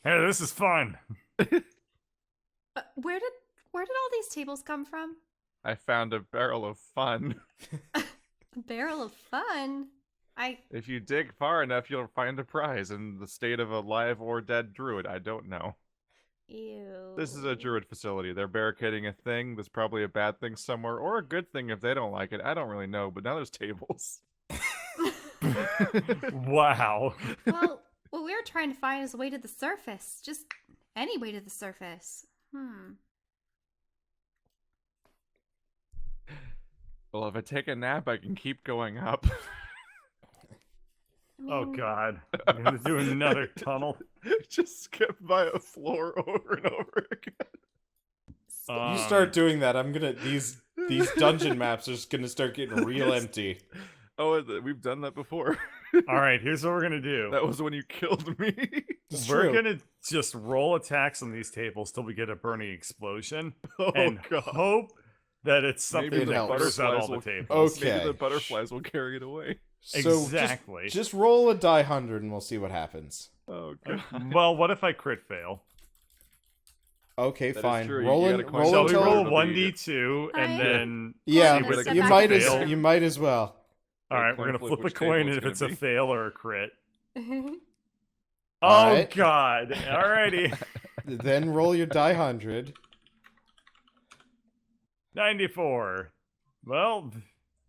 Speaker 2: Hey, this is fun.
Speaker 3: Where did all these tables come from?
Speaker 1: I found a barrel of fun.
Speaker 3: A barrel of fun.
Speaker 1: If you dig far enough, you'll find a prize in the state of a live or dead druid. I don't know.
Speaker 3: Ew.
Speaker 1: This is a druid facility. They're barricading a thing. There's probably a bad thing somewhere, or a good thing if they don't like it. I don't really know, but now there's tables.
Speaker 2: Wow.
Speaker 3: Well, what we were trying to find is a way to the surface. Just any way to the surface.
Speaker 1: Well, if I take a nap, I can keep going up.
Speaker 3: I
Speaker 2: Oh
Speaker 3: mean,
Speaker 2: god. I'm gonna do another tunnel.
Speaker 1: Just skip by a floor over and over again.
Speaker 4: You start doing that, I'm gonna these dungeon maps are just gonna start getting real empty.
Speaker 1: Oh, we've done that before.
Speaker 2: Alright, here's what we're gonna do.
Speaker 1: That was when you killed me.
Speaker 4: It's
Speaker 2: We're
Speaker 4: true.
Speaker 2: gonna just roll attacks on these tables till we get a burning explosion.
Speaker 1: Oh,
Speaker 2: and
Speaker 1: God.
Speaker 2: hope that it's something
Speaker 1: Maybe
Speaker 4: the
Speaker 2: that butters out all
Speaker 1: butterflies
Speaker 2: the
Speaker 1: will-
Speaker 2: tables.
Speaker 4: Okay.
Speaker 1: Maybe the butterflies will carry it away.
Speaker 4: So
Speaker 2: Exactly.
Speaker 4: Just roll a die 100 and we'll see what happens.
Speaker 1: Oh, God.
Speaker 2: Well, what if I crit fail?
Speaker 4: Okay,
Speaker 1: That is
Speaker 4: fine.
Speaker 1: true. You
Speaker 4: Roll
Speaker 1: gotta
Speaker 4: in,
Speaker 1: climb
Speaker 4: roll
Speaker 2: So
Speaker 1: down
Speaker 2: we
Speaker 1: until-
Speaker 2: roll
Speaker 1: it'll
Speaker 2: one
Speaker 1: be-
Speaker 2: d2 and
Speaker 3: Alright.
Speaker 2: then
Speaker 4: Yeah,
Speaker 3: Go ahead, step
Speaker 4: you
Speaker 3: back
Speaker 4: might
Speaker 3: and
Speaker 4: as
Speaker 2: fail.
Speaker 4: you might as well.
Speaker 2: all right,
Speaker 1: Coin
Speaker 2: we're gonna
Speaker 1: flip
Speaker 2: flip a
Speaker 1: which
Speaker 2: coin,
Speaker 1: table
Speaker 2: and
Speaker 1: it's
Speaker 2: if it's
Speaker 1: gonna
Speaker 2: a
Speaker 1: be.
Speaker 2: fail or a crit. Oh
Speaker 4: Alright.
Speaker 2: god! Alrighty,
Speaker 4: Then roll your die 100.
Speaker 2: 94. Well,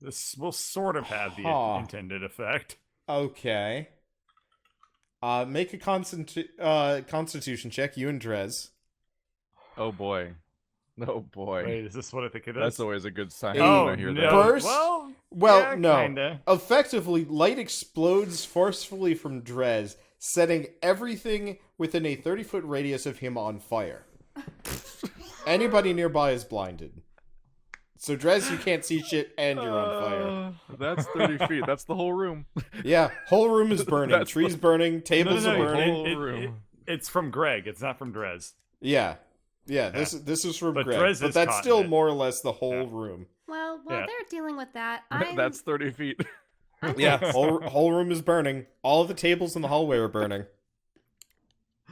Speaker 2: this will sort of have the
Speaker 4: Huh.
Speaker 2: intended effect.
Speaker 4: Okay. Make a constitution check, you and Drez.
Speaker 1: Oh, boy. Oh, boy.
Speaker 2: Wait, is this what I think it is?
Speaker 1: That's always a good sign
Speaker 4: Oh,
Speaker 1: when I hear
Speaker 2: no.
Speaker 1: that.
Speaker 4: Burst?
Speaker 2: Well,
Speaker 4: Well,
Speaker 2: yeah,
Speaker 4: no.
Speaker 2: kinda.
Speaker 4: Effectively, light explodes forcefully from Drez, setting everything within a 30-foot radius of him on fire. Anybody nearby is blinded. So, Drez, you can't see shit and you're on fire.
Speaker 1: That's 30 feet. That's the whole room.
Speaker 4: Yeah, whole room is burning.
Speaker 1: That's
Speaker 4: Trees
Speaker 1: the-
Speaker 4: burning, tables
Speaker 2: No,
Speaker 4: are
Speaker 2: no,
Speaker 4: burning.
Speaker 1: Whole room.
Speaker 2: It's from Greg. It's not from Drez.
Speaker 4: Yeah. Yeah, this is from
Speaker 2: But
Speaker 4: Greg.
Speaker 2: Drez
Speaker 4: But
Speaker 2: is
Speaker 4: that's
Speaker 2: caught
Speaker 4: still
Speaker 2: in it.
Speaker 4: more or less the whole
Speaker 2: Yeah.
Speaker 4: room.
Speaker 3: well,
Speaker 2: Yeah.
Speaker 3: they're dealing with that. I'm,
Speaker 1: That's 30 feet.
Speaker 4: Yeah, whole room is burning. All of the tables in the hallway are burning.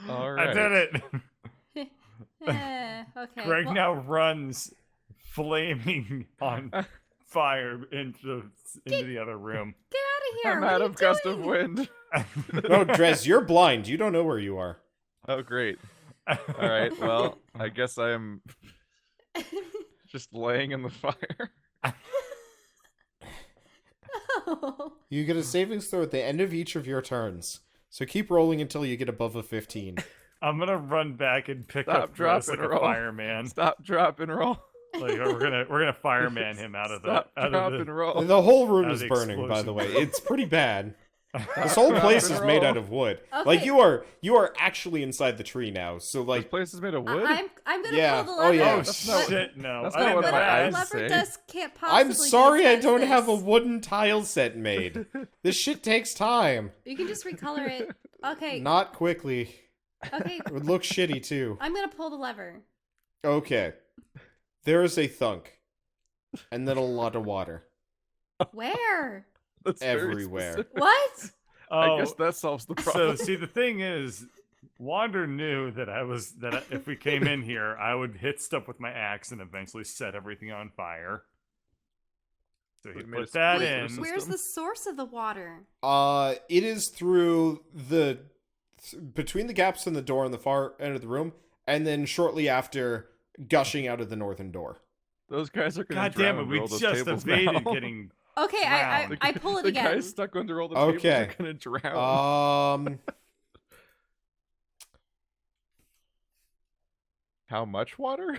Speaker 1: All
Speaker 2: I
Speaker 1: right.
Speaker 2: did it.
Speaker 3: okay.
Speaker 2: Greg
Speaker 3: well,
Speaker 2: now runs flaming on fire into the other room.
Speaker 3: Get out of here.
Speaker 1: I'm
Speaker 3: What
Speaker 1: out
Speaker 3: are
Speaker 1: of
Speaker 3: you
Speaker 1: gust of
Speaker 3: doing?
Speaker 1: wind.
Speaker 4: No, Drez, you're blind. You don't know where you are.
Speaker 1: Oh, great. All right. Well, I guess I am just laying in the fire.
Speaker 3: Oh.
Speaker 4: You get a savings throw at the end of each of your turns. So keep rolling until you get above a 15.
Speaker 2: I'm gonna run back and pick
Speaker 1: Stop,
Speaker 2: up
Speaker 1: drop,
Speaker 2: Dress like
Speaker 1: and
Speaker 2: a
Speaker 1: roll.
Speaker 2: fireman.
Speaker 1: Stop, drop, and roll.
Speaker 2: Like we're gonna fireman him out of the
Speaker 1: Stop, drop,
Speaker 2: out of
Speaker 1: and
Speaker 2: the.
Speaker 1: roll.
Speaker 4: The whole room
Speaker 2: Out
Speaker 4: is
Speaker 2: of the
Speaker 4: burning, by the way.
Speaker 2: explosion.
Speaker 4: It's pretty bad. This whole place is made out of wood. Like
Speaker 3: Okay.
Speaker 4: you are actually inside the tree now. So
Speaker 1: This
Speaker 4: like
Speaker 1: place is made of wood?
Speaker 3: I'm gonna
Speaker 4: Yeah.
Speaker 3: pull the
Speaker 4: Oh,
Speaker 3: lever.
Speaker 4: yeah.
Speaker 2: Oh
Speaker 1: That's not-
Speaker 2: shit! No,
Speaker 1: that's
Speaker 2: I
Speaker 1: not
Speaker 2: didn't
Speaker 1: what
Speaker 2: know
Speaker 1: my
Speaker 3: Whatever
Speaker 2: that.
Speaker 3: the
Speaker 1: eyes
Speaker 3: lever
Speaker 1: say.
Speaker 3: does can't possibly
Speaker 4: I'm sorry
Speaker 3: be
Speaker 4: I
Speaker 3: as
Speaker 4: don't
Speaker 3: bad as
Speaker 4: have a
Speaker 3: this.
Speaker 4: wooden tile set made. This shit takes time.
Speaker 3: You can just recolor it. Okay.
Speaker 4: Not quickly.
Speaker 3: Okay.
Speaker 4: It would look shitty too.
Speaker 3: I'm gonna pull the lever.
Speaker 4: Okay. There is a thunk. And then a lot of water.
Speaker 3: Where?
Speaker 1: That's very
Speaker 4: everywhere.
Speaker 1: specific.
Speaker 3: What?
Speaker 2: Oh,
Speaker 1: I guess that solves the
Speaker 2: so
Speaker 1: problem.
Speaker 2: see, the thing is, Wander knew that if we came in here, I would hit stuff with my axe and eventually set everything on fire. So he
Speaker 1: We made a
Speaker 2: put that
Speaker 1: split
Speaker 2: in.
Speaker 1: system.
Speaker 3: Where's the source of the water?
Speaker 4: It is through between the gaps in the door on the far end of the room, and then shortly after gushing out of the northern door.
Speaker 1: Those guys are gonna
Speaker 2: God damn
Speaker 1: drown
Speaker 2: it!
Speaker 1: under
Speaker 2: We
Speaker 1: all those
Speaker 2: just
Speaker 1: tables
Speaker 2: evaded
Speaker 1: now.
Speaker 2: getting.
Speaker 3: Okay,
Speaker 2: Drown.
Speaker 3: I pull it
Speaker 1: the
Speaker 3: again.
Speaker 1: guys stuck under all the
Speaker 4: Okay.
Speaker 1: tables are gonna drown. How much water?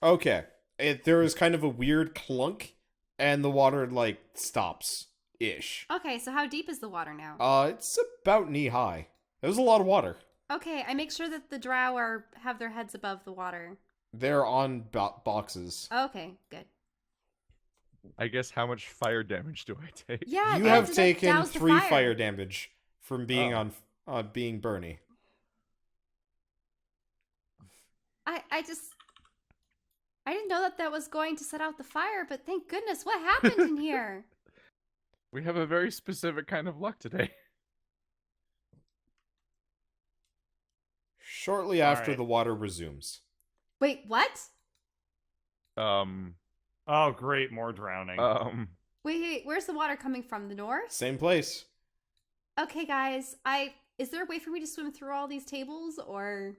Speaker 4: Okay. There is kind of a weird clunk, and the water like stops ish.
Speaker 3: Okay, so how deep is the water now?
Speaker 4: It's about knee high. It was a lot of water.
Speaker 3: Okay, I make sure that the drow have their heads above the water.
Speaker 4: They're on boxes.
Speaker 3: Okay, good.
Speaker 1: I guess how much fire damage do I take?
Speaker 3: Yeah,
Speaker 4: You
Speaker 3: and
Speaker 4: have
Speaker 3: to
Speaker 4: taken
Speaker 3: douse the
Speaker 4: 3 fire damage from being
Speaker 1: Oh.
Speaker 4: on being Bernie.
Speaker 3: I didn't know that was going to set out the fire, but thank goodness, what happened in here?
Speaker 1: We have a very specific kind of luck today.
Speaker 4: shortly after
Speaker 2: Alright.
Speaker 4: the water resumes.
Speaker 3: Wait, what?
Speaker 2: Oh, great, more drowning.
Speaker 3: Wait, where's the water coming from? The north?
Speaker 4: Same place.
Speaker 3: Okay, guys, is there a way for me to swim through all these tables, or?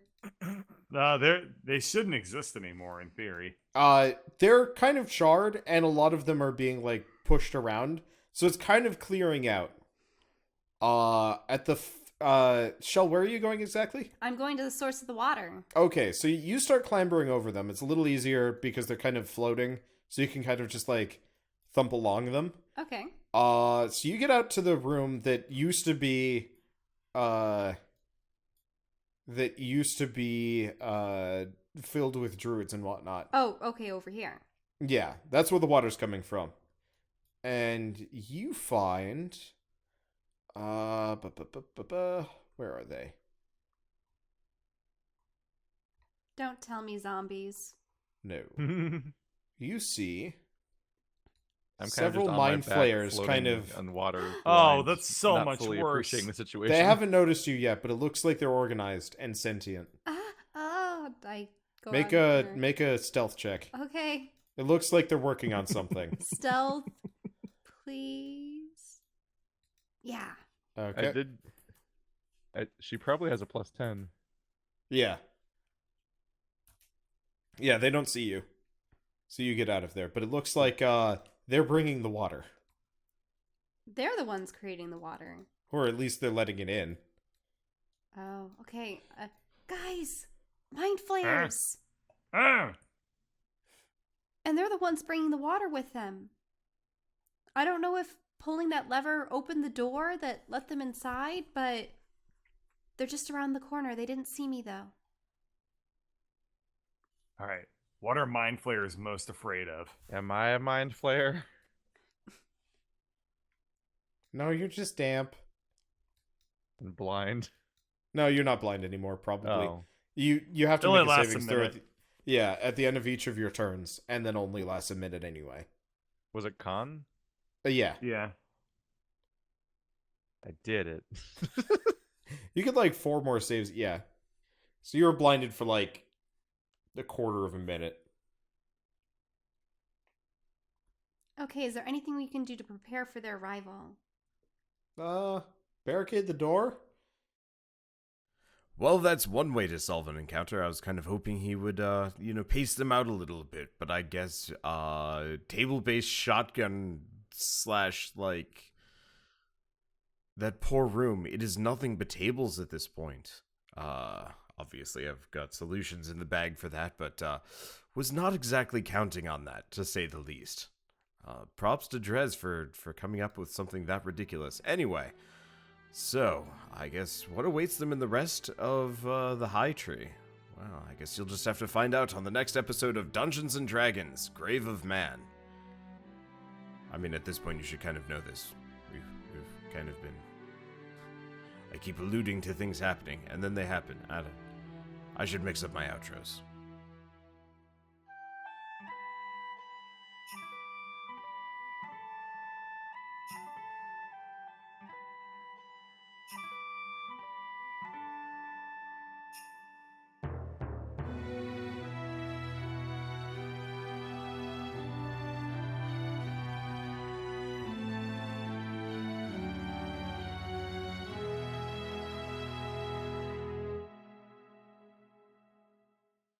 Speaker 2: They shouldn't exist anymore in theory.
Speaker 4: They're kind of charred, and a lot of them are being, like, pushed around. So it's kind of clearing out. Shell, where are you going exactly?
Speaker 3: I'm going to the source of the water.
Speaker 4: Okay, so you start clambering over them. It's a little easier because they're kind of floating, so you can kind of just, like, thump along them.
Speaker 3: Okay.
Speaker 4: So you get out to the room that used to be, filled with druids and whatnot.
Speaker 3: Oh, okay, over here.
Speaker 4: Yeah, that's where the water's coming from. And you find, where are they?
Speaker 3: Don't tell me zombies.
Speaker 4: No. You see
Speaker 1: I'm kind
Speaker 4: several
Speaker 1: of just on my
Speaker 4: mind
Speaker 1: back,
Speaker 4: flayers
Speaker 1: floating
Speaker 4: kind of
Speaker 1: on water.
Speaker 2: Oh,
Speaker 1: blind,
Speaker 2: that's so
Speaker 1: not
Speaker 2: much
Speaker 1: fully
Speaker 2: worse.
Speaker 1: appreciating the situation.
Speaker 4: They haven't noticed you yet, but it looks like they're organized and sentient.
Speaker 3: I go
Speaker 4: Make
Speaker 3: on
Speaker 4: a stealth check.
Speaker 3: Okay.
Speaker 4: It looks like they're working on something.
Speaker 3: Stealth, please. Yeah.
Speaker 4: Okay.
Speaker 1: She probably has a +10.
Speaker 4: Yeah. Yeah, they don't see you. So you get out of there. But it looks like they're bringing the water.
Speaker 3: They're the ones creating the water.
Speaker 4: Or at least they're letting it in.
Speaker 3: Oh, okay. Guys, mind flayers.
Speaker 2: Ah!
Speaker 3: And they're the ones bringing the water with them. I don't know if pulling that lever opened the door that let them inside, but they're just around the corner. They didn't see me, though.
Speaker 2: All right. What are mind flayers most afraid of?
Speaker 1: Am I a mind flayer?
Speaker 4: No, you're just damp.
Speaker 1: And blind?
Speaker 4: No, you're not blind anymore, probably.
Speaker 1: Oh.
Speaker 4: You have to
Speaker 2: It only
Speaker 4: make a
Speaker 2: lasts
Speaker 4: savings
Speaker 2: a
Speaker 4: throw.
Speaker 2: minute.
Speaker 4: At the end of each of your turns, and then only lasts a minute anyway.
Speaker 1: Was it con?
Speaker 4: Yeah.
Speaker 2: Yeah.
Speaker 1: I did it.
Speaker 4: You get like 4 more saves. Yeah. So you were blinded for like a quarter of a minute.
Speaker 3: Okay, is there anything we can do to prepare for their arrival?
Speaker 4: Barricade the door?
Speaker 5: Well, that's one way to solve an encounter. I was kind of hoping he would, pace them out a little bit, but I guess, table-based shotgun / like, that poor room, it is nothing but tables at this point. Obviously I've got solutions in the bag for that, but, was not exactly counting on that, to say the least. Props to Drez for coming up with something that ridiculous. Anyway, so, I guess what awaits them in the rest of the High Tree? Well, I guess you'll just have to find out on the next episode of Dungeons & Dragons, Grave of Man. I mean, at this point, you should kind of know this. We've kind of been... I keep alluding to things happening, and then they happen. I should mix up my outros.